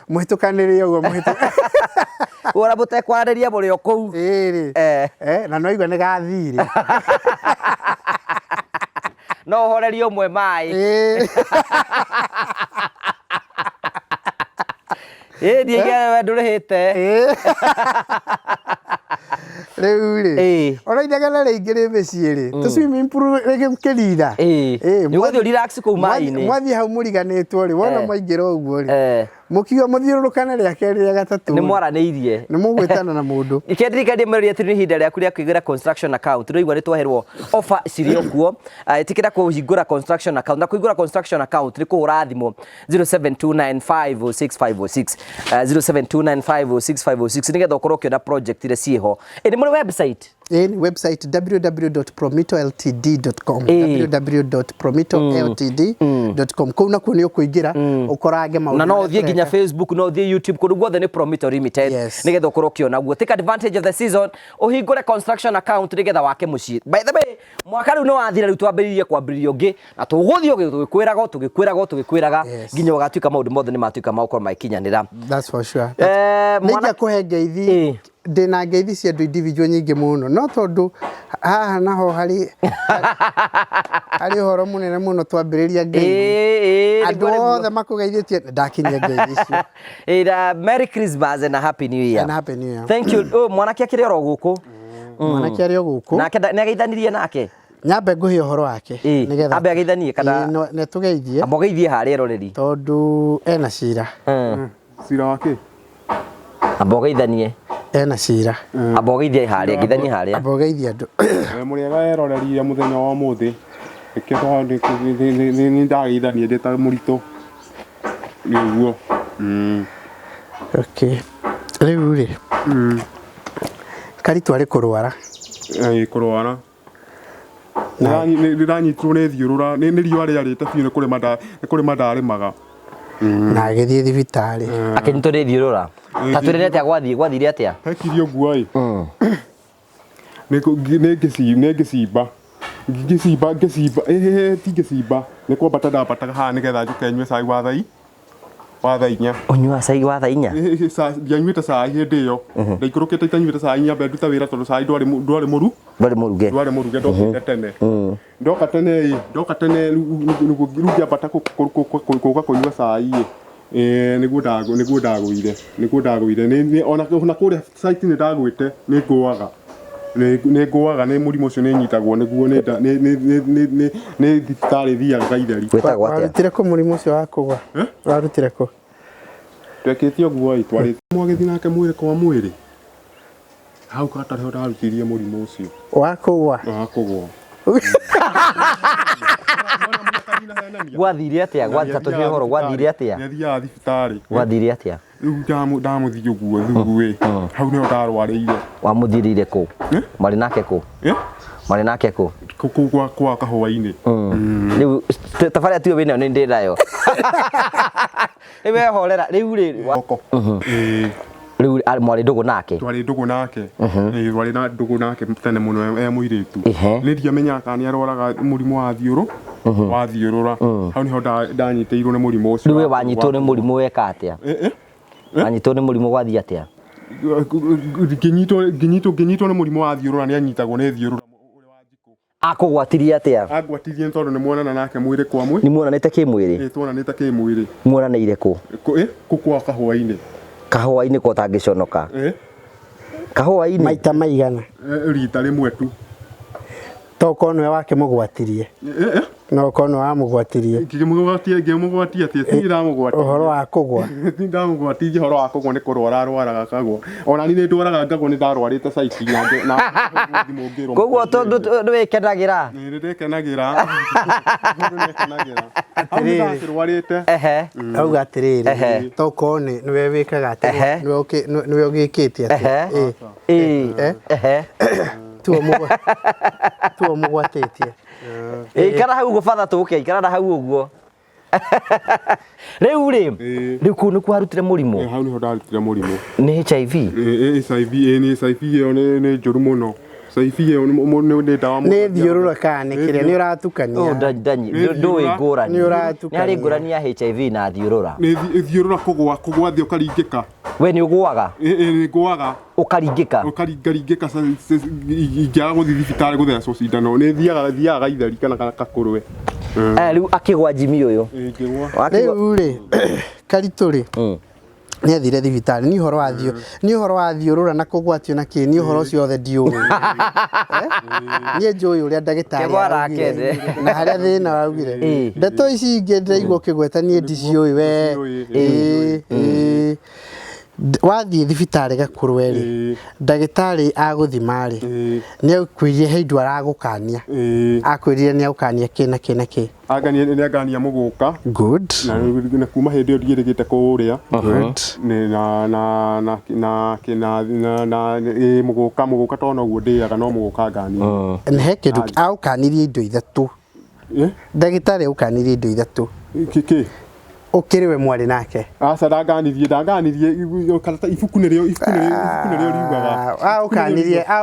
mũhĩtũkanĩrĩe ũguo mũhĩtũka ũra mũtekwarĩria mũrĩ o kũu na no igua nĩ gathirĩ no ũhorerie ũmwe maĩ ndiĩgĩe we ndũrĩhĩte rĩu rĩ ona inegene rĩingĩ rĩ mĩciĩ rĩ tũ swimming pool rĩgĩkĩrira nĩũgũthiĩ relax kũu maĩ-inĩ mwathiĩ hau mũriganĩtwo rĩ wona mwaingĩra ũguo rĩ mukiwa muthiururukana ria keri ria gatatu ni mwaraniirie ni mugwitana na mundu ikendirikania mweroria tiri hinda ria kuria kuigura construction account rĩu ni twaherwo offer cirio kuo tikira kuhingura construction account na kuigura construction account ni kuhura thimo 0729506506 0729506506 nigetha ukorwo ukiona project ile ciho ni muri website website www.promitoltd.com www.promitoltd.com kuna kuo ni ukuingira ukorange maundu na no uthie nginya Facebook no uthie YouTube kundu guothe ni Promito Limited nigetha ukorwo ukiona guo take advantage of the season uhingure construction account nigetha wake mucii by the way mwaka riu no wathira riu twambiririe kwambiririo ngi na tuguthio tugikwiraga nginya ugatuika maundu mothe ni matuika maukorwo maikinyanira that's for sure nija kuhe ngeithi ndina ngeithi cia andu individual nyingi muno no tondu haha naho hari horo munene muno twambiriria ngeithi andu othe makugeithĩtie ndakinyia ngeithi icio Merry Christmas and a Happy New Year and Happy New Year thank you mwanake akiri oro guku mwanake ari guku nake ni ageithanirie nake nyambe nguhe uhoro wake nigetha ambe ageithanie kana ne tugeithie ambogeithie haria roreri tondu ena cira cira wake ambogeithanie ena cira ambogeithie haria geithanie haria ambogeithie andu muriega erorerire muthenya wa muthi ikero ni ndageithanie ndeta murito niguo okay riu ri karitu ari kurwara kurwara ndanyitirwo ni thiurura ni riua riarite biu ni kurima ndarĩmaga na agithie thibitari akinyitwo ni thiurura tatwirire atia gwathire atia hekirio nguai ngĩcimba tingĩcimba nĩ kwambata ndambataga haha nĩgetha njuke nyue cai wa thaa inya unyua cai wa thaa inya ndianyuĩte cai hĩndĩ ĩyo ndaikũrũkĩte itanyuĩte cai nyambe ndute wĩra tondũ cai ndwarĩ mũruge ndokĩte tene ndoka tene rĩu ngĩambata kũũka kũnyua cai nĩguo ndagũire ona kũrĩa site nĩ ndagwĩte nĩ ngũaga nĩ mũrimũ ũcio nĩ nyitagwo nĩguo nĩ thibitarĩ thiaga itheri warutire kũ mũrimũ ũcio wa kũgwa warutire kũ twekĩte ũguo twarĩ mwagĩthi nake mwĩrĩ kwa mwĩrĩ hau katarĩ ho ndarutirie mũrimũ ũcio wa kũgwa gwathire atia gwathita tuhe horo gwathire atia nĩathiaga thibitarĩ gwathire atia rĩu ndamũthiĩ ũguo thuthu hau nĩho ndarwarĩire wamuthirire kũ marĩ nake kũ marĩ nake kũ kwa kahũa-inĩ rĩu tabarĩra tiyo wĩnayo nĩ ndĩnayo ĩwehorera rĩu rĩu mwarĩ ndũgũ nake twarĩ na ndũgũ nake tene mũno mũirĩtu nĩ ndiamenyaga kana nĩ arwaraga mũrimũ wa thiũrũra hau nĩho ndanyitĩirwo nĩ mũrimũ ũcio rĩu wanyitwo nĩ mũrimũ weka atĩa wanyitwo nĩ mũrimũ gwathiĩ atĩa ngĩnyitwo nĩ mũrimũ wa thiũrũra nĩ anyitagwo nĩ thiũrũra akũgwatirie atĩa angwatirie tondũ nĩ muonana nake mwĩrĩ kwa mwĩrĩ nĩ muonanĩte kĩmwĩrĩ tuonanĩte kĩmwĩrĩ muonanĩire kũ kwa kahũa-inĩ ko tangĩconoka kahũa-inĩ maita maigana rita rĩmwe tu toko nĩwe wake mũgwatirie no kono wa mũgwatirie ngĩmũgwatia atĩ ndamũgwatia ũhoro wa kũgwa ndamũgwatirie ũhoro wa kũgwa nĩ kũrwara arwaraga kagwa ona niĩ nĩ ndwaraga ngagwa nĩ ndarwarĩte caiki na koguo tondũ nĩwĩkenagĩra auga atĩrĩrĩ toko nĩwe wĩkaga atĩ nĩwe ũgĩkĩte atĩ tuo mũgwatĩtie ikara hau gũbatha tũke ikara na hau ũguo rĩu kũu nĩkuo harutire mũrimũ hau nĩho ndarutire mũrimũ nĩ HIV ĩyo nĩ njũru mũno nĩ ndawa nĩ thiũrũra kana nĩ kĩrĩa nĩ ũratukania ndũĩ ngũrani nĩ harĩ ngũrani ya HIV na thiũrũra nĩ thiũrũra kũgwa thĩ ũkaringĩka we nĩ ũgũaga nĩ ngũaga ũkaringĩka ingĩaga gũthiĩ thibitarĩ gũthecwo cindano nĩ thiaga itheri kana kakũrwe rĩu akĩgwa Jimmy ũyũ rĩu rĩ karitũ rĩ nĩ athire thibitarĩ nĩ ũhoro wa thiũrũra na kũgwatio na kĩ nĩ ũhoro ũcio othe ndiũĩ niĩ njũĩ ũrĩa ndagĩtarĩ araugire na harĩa thĩna waugire ndeto ici ingĩ ndĩraigua ũkĩgweta niĩ ndiciũĩ we wathiĩ thibitarĩ Gakũrwe rĩ ndagĩtarĩ agũthima rĩ nĩ akwĩrire he indo aragũkania akwĩrire nĩ agũkania kĩ na kĩ na kĩ nĩ angania mũgũka good na kuma hĩndĩ ĩyo ndigĩrĩgĩte kũrĩa na mũgũka tondũ ũguo ndĩaga no mũgũka angania na he kĩndũ agũkanirie indo ithatũ ndagĩtarĩ agũkanirie indo ithatũ kĩ ukiri we mwari nake aca ndanganirie karata ibuku nĩrĩo riugaga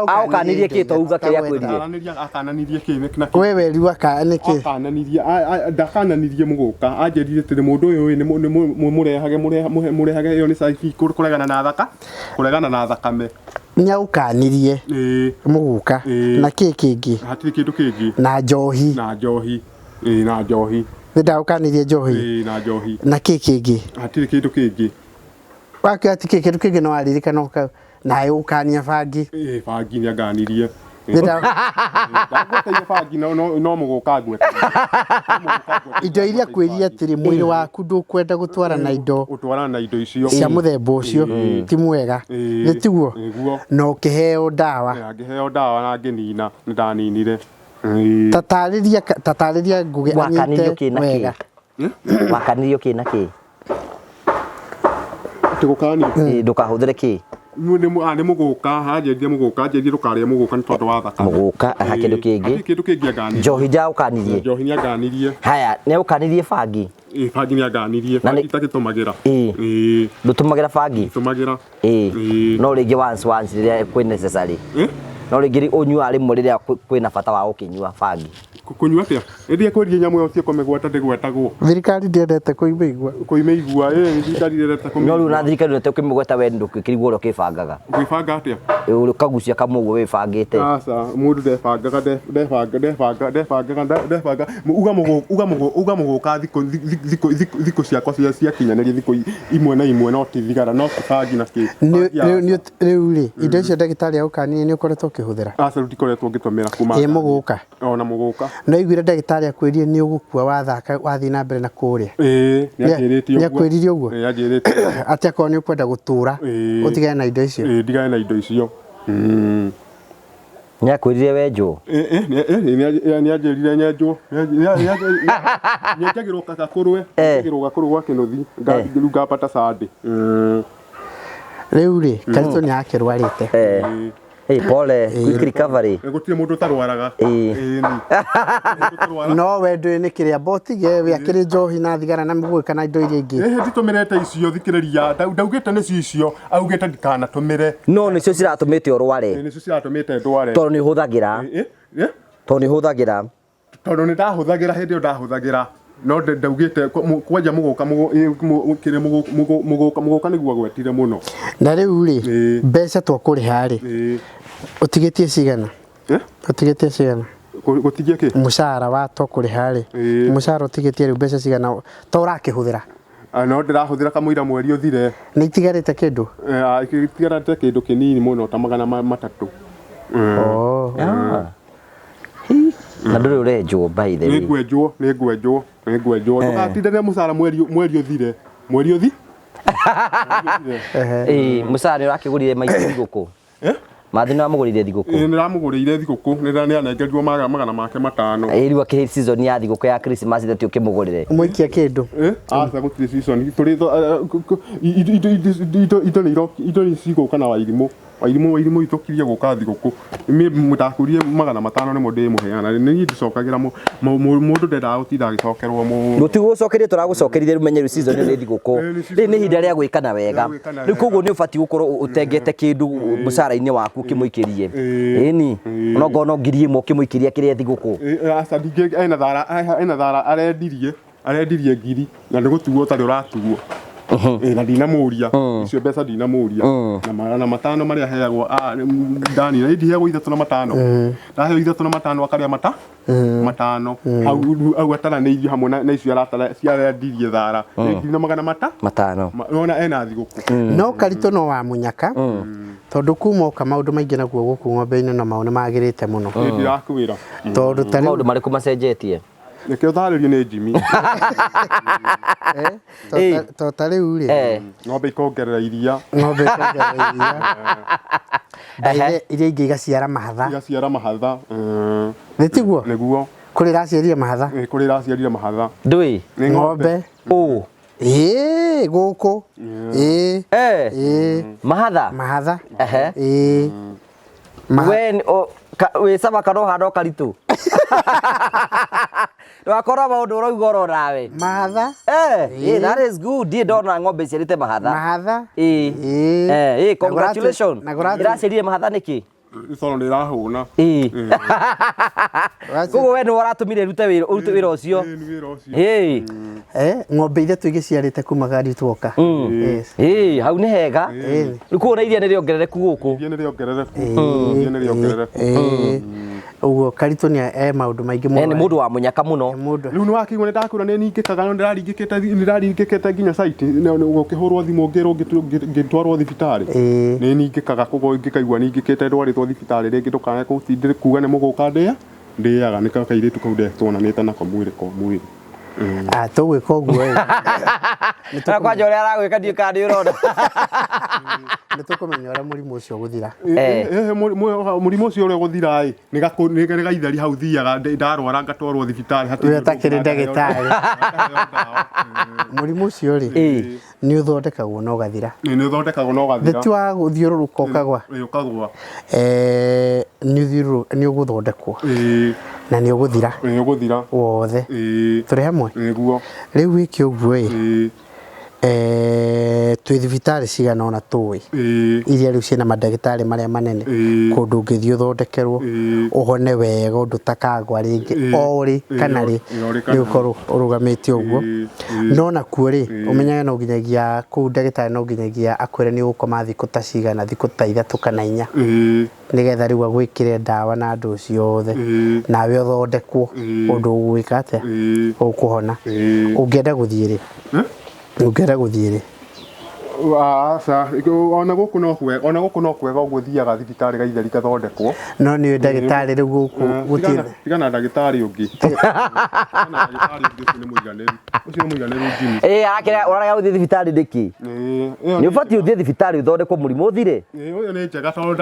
aũkanirie kĩ touga kĩrĩa kwĩrire akananirie kĩ wewe riu nĩkĩ ndakananirie mũgũka anjĩrire atĩ mũndũ ũyũ nĩ mũrehage ĩyo nĩ caibi kũregana na thakame nĩ aũkanirie mũgũka na kĩ kĩngĩ hatirĩ kĩndũ kĩngĩ na njohi ndagũkanirie njohi na njohi na kĩ kĩngĩ hatirĩ kĩndũ kĩngĩ wakĩ hatirĩ kĩndũ kĩngĩ no aririkana na agũkania bangi bangi nĩ anganirie ndagweteire bangi no mũgũka ngweta indo iria kwĩrire atĩrĩ mwĩrĩ waku ndũkwenda gũtwarana na indo icio cia mũthemba ũcio ti mwega nĩ tiguo no ũkĩheo ndawa na ngĩnina nĩ ndaninire tatarĩria nguge anyite wega wakanirio kĩ na kĩ tũgũkanio ndũkahũthĩre kĩ nĩ mũgũka anjĩrire ndũkarĩe mũgũka nĩ tondũ wa thakame mũgũka kĩndũ kĩngĩ anganirie njohi njaũkanirie njohi nĩ anganirie haya nĩ ũkanirie bangi bangi nĩ anganirie bangi itagĩtũmagĩra ndũtũmagĩra bangi tũmagĩra no rĩngĩ once rĩrĩa kwĩ necessary no rĩngĩ ũnyua rĩmwe rĩrĩa kwĩna bata wa ũkĩnyua bangi kunyua atĩa ĩndĩ kwĩrire nyamũ ĩyo ciĩko mĩgwata ndĩgwetagwo thirikari ndĩendete kũimĩigua thirikari ndĩendete kũmĩigua no rĩu na thirikari ndĩendete kũmĩgweta we ndũkĩrigwo ũrĩa ũkĩbangaga ũkĩbanga atĩa ũkagucia kamwe ũguo wĩbangĩte aca mũndũ ndebangaga uga mũgũka thikũ ciakwa ciakinyanĩria thikũ imwe na imwe no ti thigara no ti bangi na kĩ rĩu rĩ indo icio ndagĩtarĩ agũkanirie nĩ ũkoretwo ũkĩhũthĩra aca rĩu ndikoretwo ngĩtũmĩra kuma mũgũka ona mũgũka no iguire ndagĩtarĩ akwĩrire nĩ ũgũkua wathiĩ na mbere na kũrĩa nĩ akwĩrire ũguo atĩ akorwo nĩ ũkwenda gũtũra ũtigane na indo icio ndigane na indo icio nĩ akwĩrire we njũ nĩ anjĩrire nyenjwo nyenjagĩrwo Gakũrwe gwa kĩnuthi rĩu ngambata Sunday rĩu rĩ Karitũ nĩ akĩrwarĩte pole quick recovery gũtirĩ mũndũ ũtarwaraga no we ndũĩ nĩ kĩrĩa botige we akĩrĩ njohi na thigara na mũgũka na indo iria ingĩ nditũmĩrĩte icio thikĩrĩria ndaugĩte nĩ icio augĩte ndikanatũmĩre no nĩcio ciratũmĩte ũrware nĩcio ciratũmĩte ndware tondũ nĩ ũhũthagĩra tondũ nĩ ndahũthagĩra hĩndĩ ĩyo ndahũthagĩra no ndaugĩte kwanja mũgũka nĩguo gwetire mũno na rĩu rĩ mbeca twakũrĩha rĩ ũtigĩtie cigana gũtigia kĩ mũcara wa twakũrĩha rĩ mũcara ũtigĩtie rĩu mbeca cigana to ũrakĩhũthĩra no ndĩrahũthĩra kamũira mweri ũthire nĩ itigarĩte kĩndũ itigarĩte kĩndũ kĩnini mũno ta 300 na ndũrĩ ũrenjwo by the way nĩngwenjwo ndũgatindĩre mũcara mweri ũthire mũcara nĩ ũrakĩgũrire maitũ thigũkũ mathi nĩ wamũgũrĩire thigũkũ nĩ ndĩramũgũrĩire thigũkũ nĩ anengerirwo magana make 5 rĩu akĩhĩti season ya thigũkũ ya Christmas ĩtĩ ũkĩmũgũrĩre mũikia kĩndũ aca gũtirĩ season indo nĩ cigũka na wairimũ itokirie gũka thigũkũ ndakũrie 500 nĩmo ndĩmũheana nĩ ndicokagĩra mũndũ ndendaga gũtinda agĩcokerwo gũtigũcokerie tũragũcokerire rĩu menye rĩu season nĩ thigũkũ rĩu nĩ ihinda rĩa gwĩkana wega rĩu koguo nĩ ũbatiĩ gũkorwo ũtengete kĩndũ mũcara-inĩ waku ũkĩmũikĩrie ĩni onokorwo no 1,000 ũkĩmũikĩria kĩrĩa thigũkũ aca ndingĩ ena thara arendirie ngiri na nĩ gũtuo ũtarĩ ũratuo na ndinamuria icio mbeca ndinamuria na matano maria heagwo Dani na ndiheagwo 3 na 5 ndaheo 3 na 5 akaria matano au ataranĩirio hamwe na icio ciarendirie thara ndina magana matano nona ena thigũkũ no Karitu no wa munyaka tondu kumoka maundu maingi naguo guku ng'ombe-inĩ na maundu magirite muno ndirakwĩra tondu tari maundu mariku macenjetie nĩkĩo tharĩrio nĩ Jimmy to tari uri ng'ombe ikongerera iria ndaire iria ingĩ igaciara mahatha nĩtiguo nĩguo kũrĩ iraciarire mahatha kũrĩ iraciarire mahatha ndũĩ ng'ombe guku mahatha when we saba karo hado Karitu wakora maundu urauga nawe mahatha that is good die ndona ng'ombe ciarite mahatha congratulations iraciarire mahatha niki Solo nĩ rahũna koguo we nĩ waratumire rute wĩra ũcio ng'ombe ithe tũigĩciarĩte kuma Karitu oka hau nĩ hega rĩu kuona iria nĩ rĩongerereku gũkũ uguo Karitu nĩ maũndũ maingĩ mũno nĩ mũndũ wa munyaka mũno rĩu nĩ wakĩigua nĩ ndakũra nĩ ningĩkaga no ndĩraringĩkĩte nginya site ũkĩhũrwo thimũ ngĩtwarwo thibitarĩ nĩ ningĩkaga koguo ngĩkaigua ningĩkĩte ndwarĩtwo thibitarĩ rĩngĩ ndũkae kuga nĩ mũgũka ndĩaga nĩ kairĩtu kau ndetwonanĩte nako mwĩrĩ kwa mwĩrĩ tũgwĩka ũguo kwanja ũrĩa aragwĩka ndiĩ kana nĩ ũrona nĩ tũkũmenya ũrĩa mũrimũ ũcio gũthira mũrimũ ũcio ũrĩa gũthira nĩ gaithari hau thiaga ndarwara ngatwarwo thibitarĩ ũrĩa ũtakĩrĩ ndagĩtarĩ mũrimũ ũcio rĩ nĩ ũthondekagwo na ũgathira ti wa gũthiũrũrũka ũkagwa nĩ ũgũthondekwo na nĩ ũgũthira wothe tũrĩ hamwe rĩu wĩke ũguo twĩ thibitarĩ cigana ona tũĩ iria rĩu ciĩna mandagĩtarĩ marĩa manene kũndũ ũngĩthiĩ ũthondekerwo ũhone wega ũndũ ũtakagwa rĩngĩ orĩ kana rĩ nĩ ũkorwo ũrũgamĩte ũguo no nakuo rĩ ũmenyage no nginyagia kũu ndagĩtarĩ no nginyagia akwĩre nĩ ũgũkoma thikũ ta cigana thikũ ta 3 kana 4 nĩgetha rĩu agwĩkĩre ndawa na andũ ciothe nawe ũthondekwo ũndũ ũgwĩka atĩa ũkũhona ũngĩenda gũthiĩ rĩ aca ona gũkũ no kwega ũguo thiaga thibitarĩ gaithari gathondekwo no nĩ ndagĩtarĩ rĩu gũkũ gũtirĩ tigana ndagĩtarĩ ũngĩ nĩ mũiganĩru Jimmy ũrarega gũthiĩ thibitarĩ nĩkĩ nĩ ũbatiĩ ũthiĩ thibitarĩ ũthondekwo mũrimũ ũthire ũyũ nĩ njega tondũ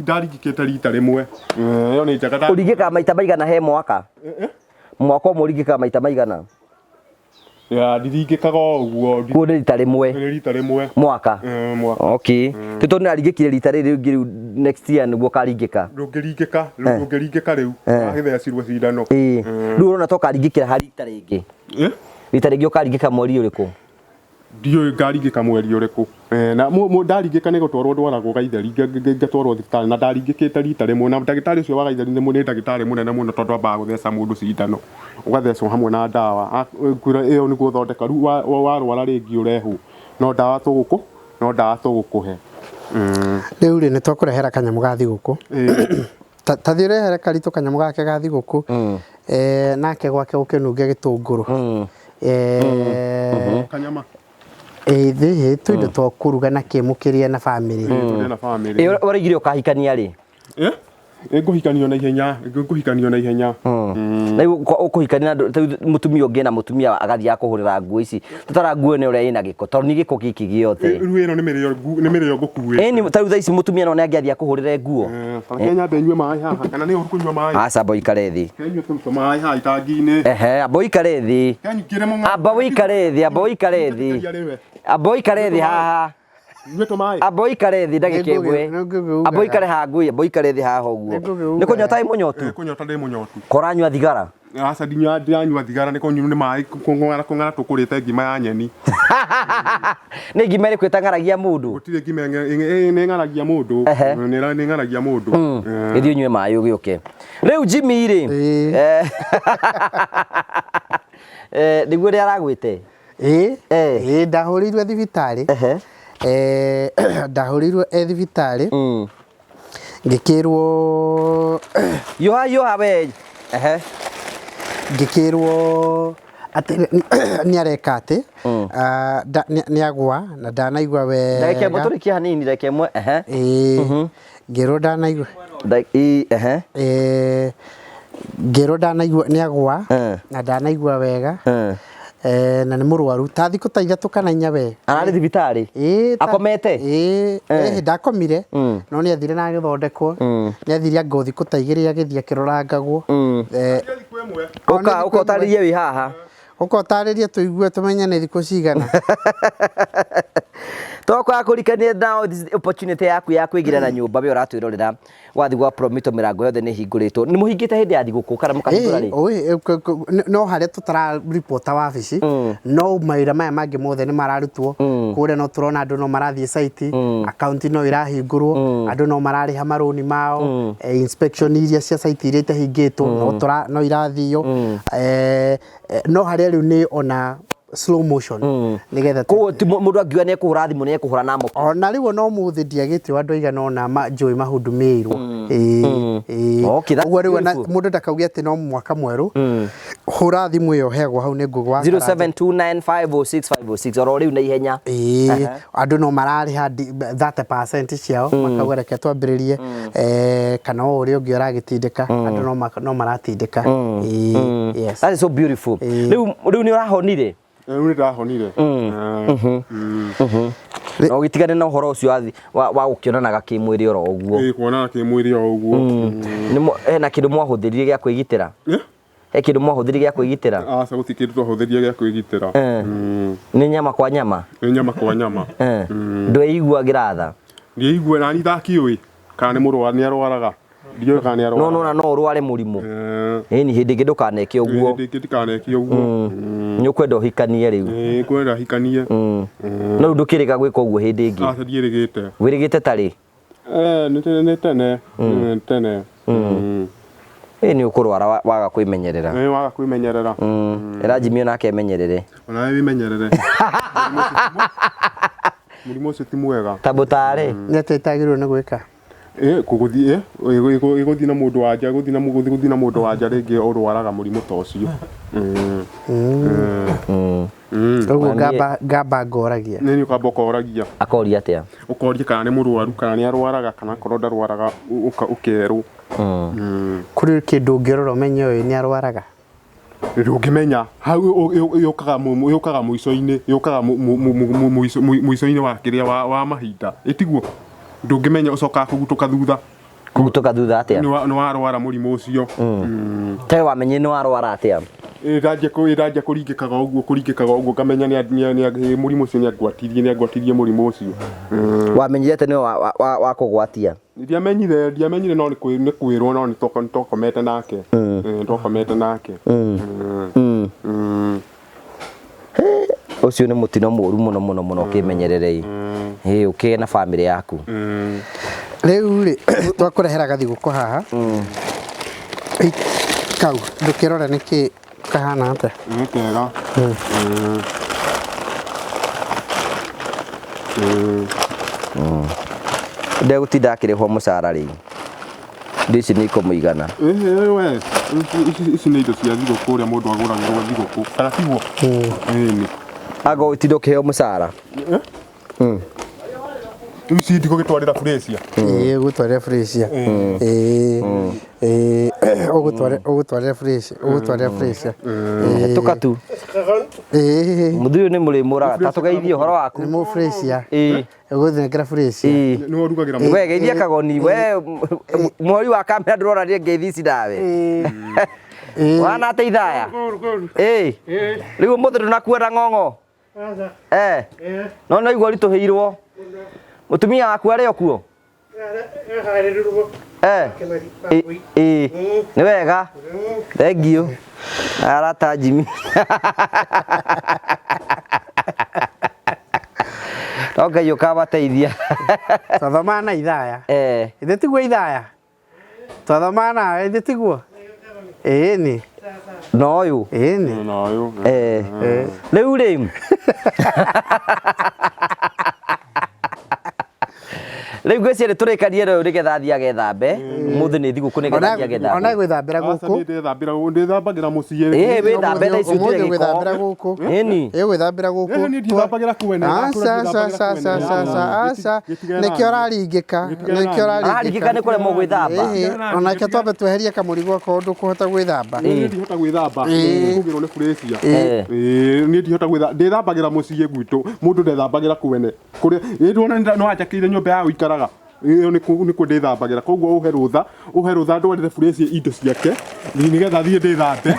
ndaringĩkĩte rita rĩmwe ĩyo nĩ njega ũringĩkaga maita maigana he mwaka ũmwe ũringĩkaga maita maigana ndiringĩkaga ũguo kuo nĩ rita rĩmwe mwaka okay tondũ nĩ aringĩkire rita rĩrĩ rĩngĩ next year nĩguo karingĩka ndũngĩringĩka rĩu agĩthecirwo cindano rĩu ũrona to karingĩkĩra harĩ rita rĩngĩ ũkaringĩka mweri ũrĩkũ ndiũĩ ngaringĩka mweri ũrĩkũ na ndaringĩka nĩ gũtwarwo ndwaragwo gaithari ngatwarwo thibitarĩ na ndaringĩkĩte rita rĩmwe na ndagĩtarĩ ũcio wa gaithari nĩ ndagĩtarĩ mũnene mũno tondũ ambaga gũtheca mũndũ cindano ũgathecwo hamwe na ndawa ĩyo nĩguo ũthondeka rĩu warwara rĩngĩ ũrehwo no ndawa tũgũkũhe rĩu rĩ nĩ twakũrehera kanyamũ ga thigũkũ ta thiĩ ũrehere Karitu kanyamũ gake ga thigũkũ nake gwake gũkĩnunge gĩtũngũrũ kanyama thĩ tũindo twa kũruga na kĩmũkĩria na bamĩrĩ ũraigire ũkahikania rĩ ngũhikanio na ihenya rĩu ũkũhikania mũtumia ũngĩ na mũtumia agathiĩ akũhũrĩra nguo ici tũtara nguo ĩno ũrĩa ĩna gĩko tondũ nĩ gĩko gĩkĩ gĩothe rĩu ĩno nĩ mĩrĩo ngũkuĩte ta rĩu thaa ici mũtumia no nĩ angĩathiĩ akũhũrĩre nguo nyambe nyue maĩ haha kana nĩ ũkũnyua maĩ aca amba ũikare thĩ nyue maĩ haha itangi-inĩ amba ũikare thĩ amba ũikare thĩ haha amba ũikare thĩ ndagĩka ĩmwe amba ũikare haha ngui amba ũikare thĩ haha ũguo nĩ kũnyota wĩ mũnyotu koranyua thigara aca ndiranyua thigara nĩ kũnyua nĩ maĩ kũng'ara tũkũrĩte ngima ya nyeni nĩ ngima ĩrĩkũ ĩtang'aragia mũndũ gũtirĩ ngima nĩ ng'aragia mũndũ nĩ ng'aragia mũndũ gĩthiĩ ũnyue maĩ ũgĩũke rĩu Jimmy rĩ nĩguo rĩ aragwĩte Ndahurirwe thibitarĩ ndahurirwe thibitarĩ ngikirwo yoha we ngikirwo niareka ati niagwa na ndanaigua wega ndake muturikia hanini ndake mwe ngirwo ndanaigua ngirwo ndanaigua niagwa na ndanaigua wega na nĩ mũrwaru ta thikũ ta ithatũ kana inya we ararĩ thibitarĩ akomete ndakomire no nĩ athire na agĩthondekwo nĩ athire ngo thikũ ta igĩrĩ agĩthiĩ akĩrorangagwo ũka ũtarĩrie wĩ haha ũka ũtarĩrie tũigue tũmenye nĩ thikũ cigana tokwa kũrikania now this opportunity yaku ya kwĩgira nyũmba we ũratwĩrorera wathi gwa Promito mĩrango yothe nĩ hingũrĩtwo nĩ mũhingĩte hĩndĩ ya thigũkũ kana mũkahingũra rĩ no harĩa tũtara report wabici no mawĩra maya mangĩ mothe nĩ mararutwo kũrĩa no tũrona andũ no marathiĩ site account no irahingũrwo andũ no mararĩha marũni mao inspection iria cia site iria itahingĩtwo no irathio no harĩa rĩu nĩ ona slow motion nigetha ko mundu angiwa ne kuhura thimu ne kuhura na moko ona riwo no muthi ndiagite wandu igana ona njoi mahudumirwo uguo riwo mundu ndakaugia ati no mwaka mweru hura thimu yo hegwa hau ne ngugwa 0729506506 oro riu na ihenya andu no marariha 30% ciao makauga reke twambiririe kana uri ungi uragitindika andu no maratindika yes that is so beautiful riu ni urahonire Rĩu ndahonire. No gitigane na uhoro ucio wa gukionanaga kimwiri oro uguo. Kuonana kimwiri oro uguo. Ni na kindu mwahuthirie gya kwigitira. Kindu mwahuthirie gya kwigitira. Aca gutikindu twahuthirie gya kwigitira. Ni nyama kwa nyama. Ni nyama kwa nyama. Ndweiguagira tha. Ndieigua nani thakiui kana ni murwa ni arwaraga. Ndio kana ni arwaraga. No urware murimu. Ni hindi ngi ndukaneke uguo. Hindi ngi ndikaneke uguo. Ni ukwenda uhikanie riu. Kwenda hikanie. No ndukiriga gwika uguo hindi ngi. Aca ndierigite. Wirigite tari. Ni tene. Tene. Ni ukurwara waga kwimenyerera. Waga kwimenyerera. Era Jimmy onake emenyerere. Ona wimenyerere. Murimu ucio ti mwega. Tabutare. Ni atetagirwo ni gwika. Kuguthie iguthina mundu wanja guthina mundu wanja ringi urwaraga murimu ta ucio uguo ngamba ngoragia ni ukamba ukoragia akoria atia ukoria kana ni murwaru kana ni arwaraga kana korwo ndarwaraga ukerwo kuri kindu ngirora umenye uyu ni arwaraga ndungimenya hau yukaga muico-ini wa kiria wa mahinda itiguo ndungimenya ucoka kugutuka thutha atia ni warwara murimu ucio tawe wamenye ni warwara atia iranjia kuringikaga uguo ngamenya ni murimu ucio ni agwatirie murimu ucio wamenyire ni wa kugwatia ndiamenyire no ni kwirwo no ni tokomete nake ucio ni mutino muru muno ukimenyererei ukie na family yaku riu ri twakurehera gathiguko haha kau ndukirora niki kahana ate kega ndegutinda akirihwo mucara riu ndici ni ikumuigana we ici ni indo cia thiguku uria mundu aguragirwo thiguku kana tiguo ni ago utindo kiheo mucara ici ndiko gitwarira Fresia gutwarira Fresia ugutwarira Fresia tukatu muthuyu ni murimuraga tatugeithie uhoro waku ni mu Fresia uguthenekera Fresia ni warugagira we geithia kagoni we mwori wa kamera ndurora rie ngeithi dawe wana teithaya riu muthu ndunakuera ng'ong'o no no igori tuhirwo mutumia waku ari okuo ni wega thank you arata Jimmy okay yukabateithia twathomana ithaya ithe tiguo ithaya twathomana ithe tiguo ni Noyo. Ĩni. Noyo. Rĩu rĩ. Rĩu gwĩciria tũrĩkarie rĩu nĩgetha athiĩ agethambe. Mũthĩ nĩ thigũkũ nĩgetha athiĩ agethambe. Ona gwĩthambĩra gũkũ. Ndĩthambagĩra mũciĩ. Wĩthambe na icunjĩ gĩko. Gwĩthambĩra gũkũ. Ĩni. Gwĩthambĩra gũkũ. Niĩ ndithambagĩra kwene. Aca. Nĩkĩo ũraringĩka. Araringĩka nĩ kũremwo gwĩthamba. Onake twambe tweherie kamũrigo ko ndũkũhota gwĩthamba. Niĩ ndihota gwĩthamba. Ngũgĩrwo nĩ kũrĩcia. Niĩ ndihota gwĩthamba. Ndĩthambagĩra mũciĩ gwitũ. Mũndũ ndethambagĩra kwene. Kũrĩa nĩ wanjakĩire nyũmba ya gũikaraga. Nĩ kũ ndĩthambagĩra. Koguo ũhe rũtha ndwarĩre burĩci indo ciake. Nĩgetha thiĩ ndĩthambe.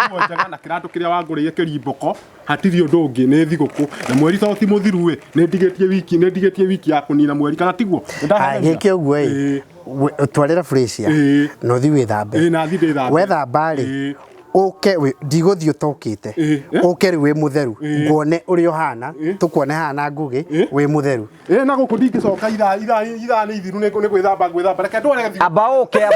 Nguo njega na kĩratũ kĩrĩa wangũrĩire kĩrimbũko. Hatirĩ ũndũ ũngĩ nĩ thigũkũ. Na mweri to ti mũthiru ĩ. Nĩndigĩtie wiki ya kũnina mweri kana tiguo. Gĩkĩ ũguo ĩ. Twarĩra Felicia. No thiĩ wĩthambe. Na thiĩ ndĩthambe. Wethamba rĩ. Ũke ndigũthiĩ ũtokĩte. Ũke rĩu wĩ mũtheru. Nguone ũrĩa ũhana. Tũkuone hana ngũgĩ wĩ mũtheru. Na gũkũ ndingĩcoka ithaa nĩ ithiru nĩ gwĩthamba. Reke ndware thigũkũ. Amba ũke.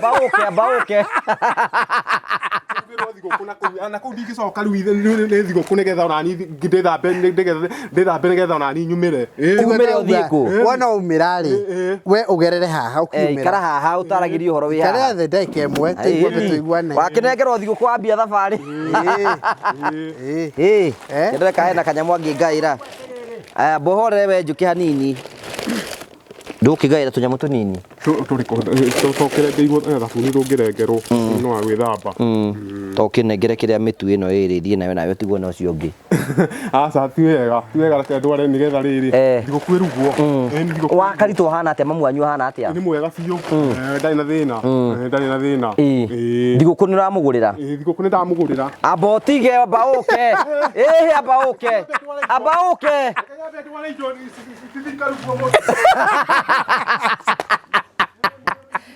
Na kũu ndingĩcoka rĩu nĩ thigũkũ nĩgetha onani ndĩthambe nĩgetha onani nyumĩre. Umĩre ũthiĩ kũ? Wona umĩra rĩ. We ũgerere haha ũkiumĩra. Ikara haha ũtaragĩrie ũhoro wĩ haha. Kare thĩ ndagĩka ĩmwe tũiguane. Wakĩnengerwo thigũkũ wambia thabarĩ. Ndereka hena kanyamũ angĩngaĩra. Mbohorere we njũkĩ hanini. Ndũkĩgaĩra tũnyamũ tũnini. Tũcokere ngĩiguo thabuni rũngĩrengerwo no wa gwĩthamba. Tokĩnengere kĩrĩa mĩtu ĩno ĩrĩ thiĩ nayo nayo tiguo na ũcio ũngĩ. Aca ti wega reke ndware nĩgetha rĩrĩ thigũkũ ĩrugwo. Wa karitu hana atĩa mamu wanyu hana atĩa? Nĩ mwega biũ. Ndarĩ na thĩna. Thigũkũ nĩ ũramũgũrĩra? Thigũkũ nĩ ndamũgũrĩra. Amba ũtige amba ũke.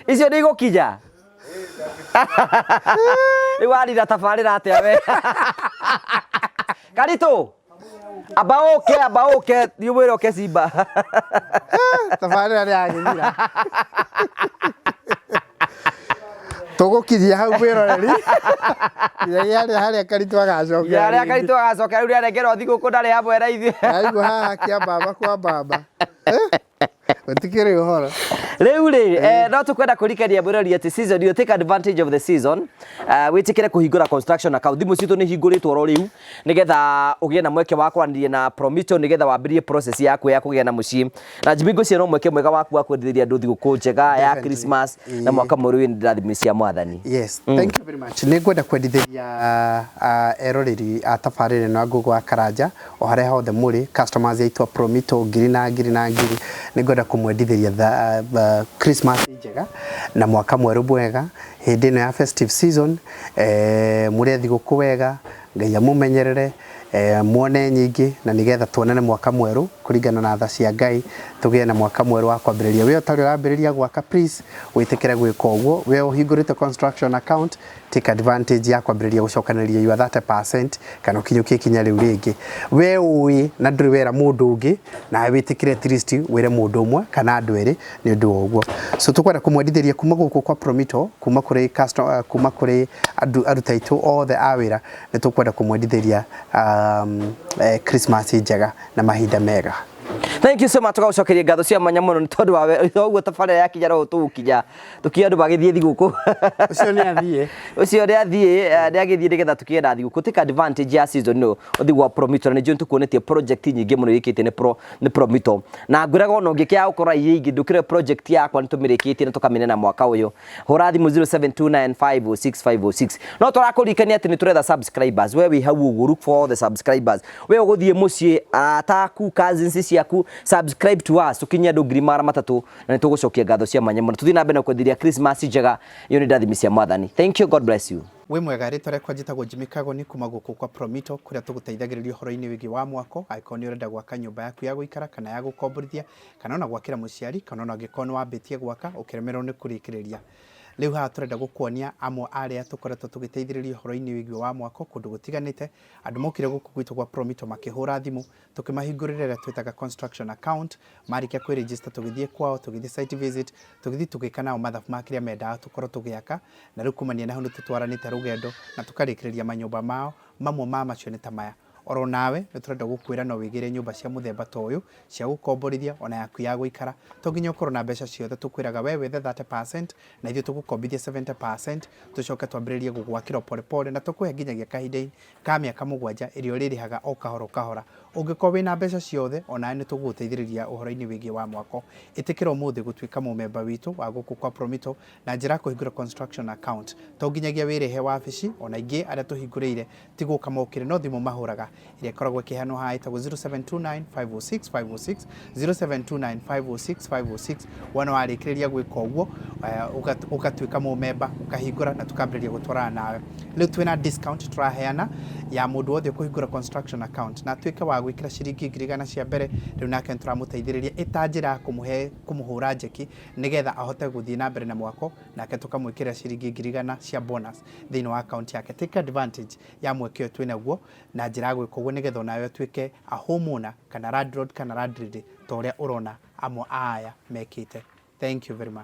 Icio nĩ igũkinya. Rĩu warira tabarĩra atĩa we? Karitu. Amba ũke thiĩ wĩra ũke cimba. Tabarĩra nĩ yagĩthira. Tũgũkinyia hau wĩroreri. Harĩa Karitu agacoka. Harĩa Karitu agacoka rĩu nĩarengerwo thigũkũ ndarĩ hamwe na ithuĩ. Aigua haha kĩambamba kwa mbamba. Gũtikĩrĩ ũhoro. Rĩu rĩ no tũkwenda kũrikania mwĩrori atĩ season you take advantage of the season. Wĩtĩkĩre kũhingũra construction account. Thimũ citũ nĩ hingũrĩtwo oro rĩu nĩgetha ũgĩe na mweke wa kwaranĩria na Promito nĩgetha wambĩrĩrie process yaku ya kũgĩa na mũciĩ. Na Njibingo cia no mweke mwega waku wa kwendithĩria andũ thigũkũ njega ya Christmas na mwaka mwerũ wĩ irathimo cia Mwathani. Yes, thank you very much. Nĩ ngwenda kwendithĩria eroreri a tabarĩra na ngũgũ wa Karanja o harĩa hothe mũrĩ customers aitũ Promito ngiri na ngiri. Nĩ ngwenda kũmwendithĩria Christmas njega na mwaka mwerũ mwega hĩndĩ ĩno ya festive season. Mũrĩ thigũkũ wega, Ngai amũmenyerere, muone nyingĩ na nĩgetha tuonane mwaka mwerũ kũringana na tha cia Ngai, tũgĩe na mwaka mwerũ wa kwambĩrĩria. We ũtarĩ ũrambĩrĩria gwaka, please wĩtĩkĩre gwĩka ũguo. We ũhingũrĩte construction account, take advantage ya kwambĩrĩria gũcokanĩria your 30% kana ũkinyũkie ikinya rĩu rĩngĩ. We ũĩ na ndũrĩ wera mũndũ ũngĩ na wĩtĩkĩre at least wĩre mũndũ ũmwe kana andũ erĩ nĩ ũndũ wa ũguo. So tũkwenda kũmwendithĩria kuma gũkũ kwa Promito, kuma kũrĩ aruti aitũ othe a wĩra, nĩ tũkwenda kũmwendithĩria Christmas njega na mahinda mega. Thank you so much. Tugacokeria ngatho cia mwanya mũno nĩ tondũ wa ũguo tabarĩra yakinya ro tũkinya tukinya andũ magĩthiĩ thigũkũ. Ũcio nĩ athiĩ. Ũcio nĩ agĩthiĩ nĩgetha tukĩgĩa na thigũkũ. Take advantage ya season no ũthi wa Promito na njũĩ tukuonetie project nyingĩ mũno ikĩte nĩ Promito. Na ngwĩraga ona ũngĩkĩa gũkorwo ingĩ ndũkĩre project yakwa nĩ tũmĩrĩkĩtie na tũkamĩne na mwaka ũyũ. Hũra thimũ 0729506506. No tũrakũririkania atĩ nĩ tũretha subscribers. We wĩ hau ũguo, look for all the subscribers. We ũgũthiĩ mũciĩ ataku cousins ciaku subscribe to us tukinya andũ ngiri mara matatũ na nĩ tũgũcokia ngatho cia mwanya mũno. Tũthiĩ na mbere na kwendithĩria Christmas njega iyo nĩ irathimo cia Mwathani. Thank you, God bless you. We mwega rĩtwa rĩakwa njĩtagwo Jimmy Kagoni kuma gũkũ kwa Promito kũrĩa tũgũteithagĩrĩria ũhoro-inĩ wĩgiĩ wa mwako, angĩkorwo nĩ ũrenda gwaka nyũmba yaku ya gũikara kana ya gũkomborithia kana ona gwakĩra mũciari kana ona angĩkorwo nĩ wambĩtie gwaka ũkĩremerwo nĩ kũrĩkĩrĩria. Riu haha turenda gukuonia amwe aria tukoretwo tugiteithiriria horo-ini wigi wa mwako kundu gutiganite andu mokire guku gwitu gwa Promito makihura thimu tukimahingurira ria twitaga construction account marikia kwi register tugithie kwao tugithie site visit tugithie tugika nao mathabu makiria mendaga tukorwo tugiaka na riu kumania naho nitutwaranite rugendo na tukarikiriria manyumba mao mamwe ma macio ni ta maya oro nawe niturenda gukwira no wigire nyumba cia muthemba ta uyu cia gukomborithia ona yaku ya guikara to nginya ukorwo na mbeca ciothe tukwiraga we wethe 30% na ithio tugukombithia 70% tucoke twambiririe gugwakira pole pole na tukuhe nginyagia kahinda ka miaka 7 irio ririhaga o kahora kahora ungikorwo wina mbeca ciothe ona ni tuguteithiriria uhoro-ini wigi wa mwako itikira umuthi gutwika mumemba witu wa guku kwa Promito na njira kuhingura construction account to nginyagia wirihe wabici ona ingi aria tuhinguriire tiguka mokire no thimu mahuraga iria koragwo kihano ha itago 0729506506 0729506506 wana warikiriria gwika uguo ugatwika mumemba ukahingura na tukambiriria gutwarana nawe riu twina discount turaheana ya mundu wothe kuhingura construction account na twika wa gwikira ciringi 100 cia mbere riu nake turamuteithiriria itanjira kumuhura njeki nigetha ahote guthie na mbere na mwako nake tukamwikira ciringi 100 cia bonus thiini wa account yake. Take advantage ya mwekio twina guo na njira gwika uguo nigetha nawe twike a homeowner kana landlord kana landlady toria urona amwe aya mekite. Thank you very much.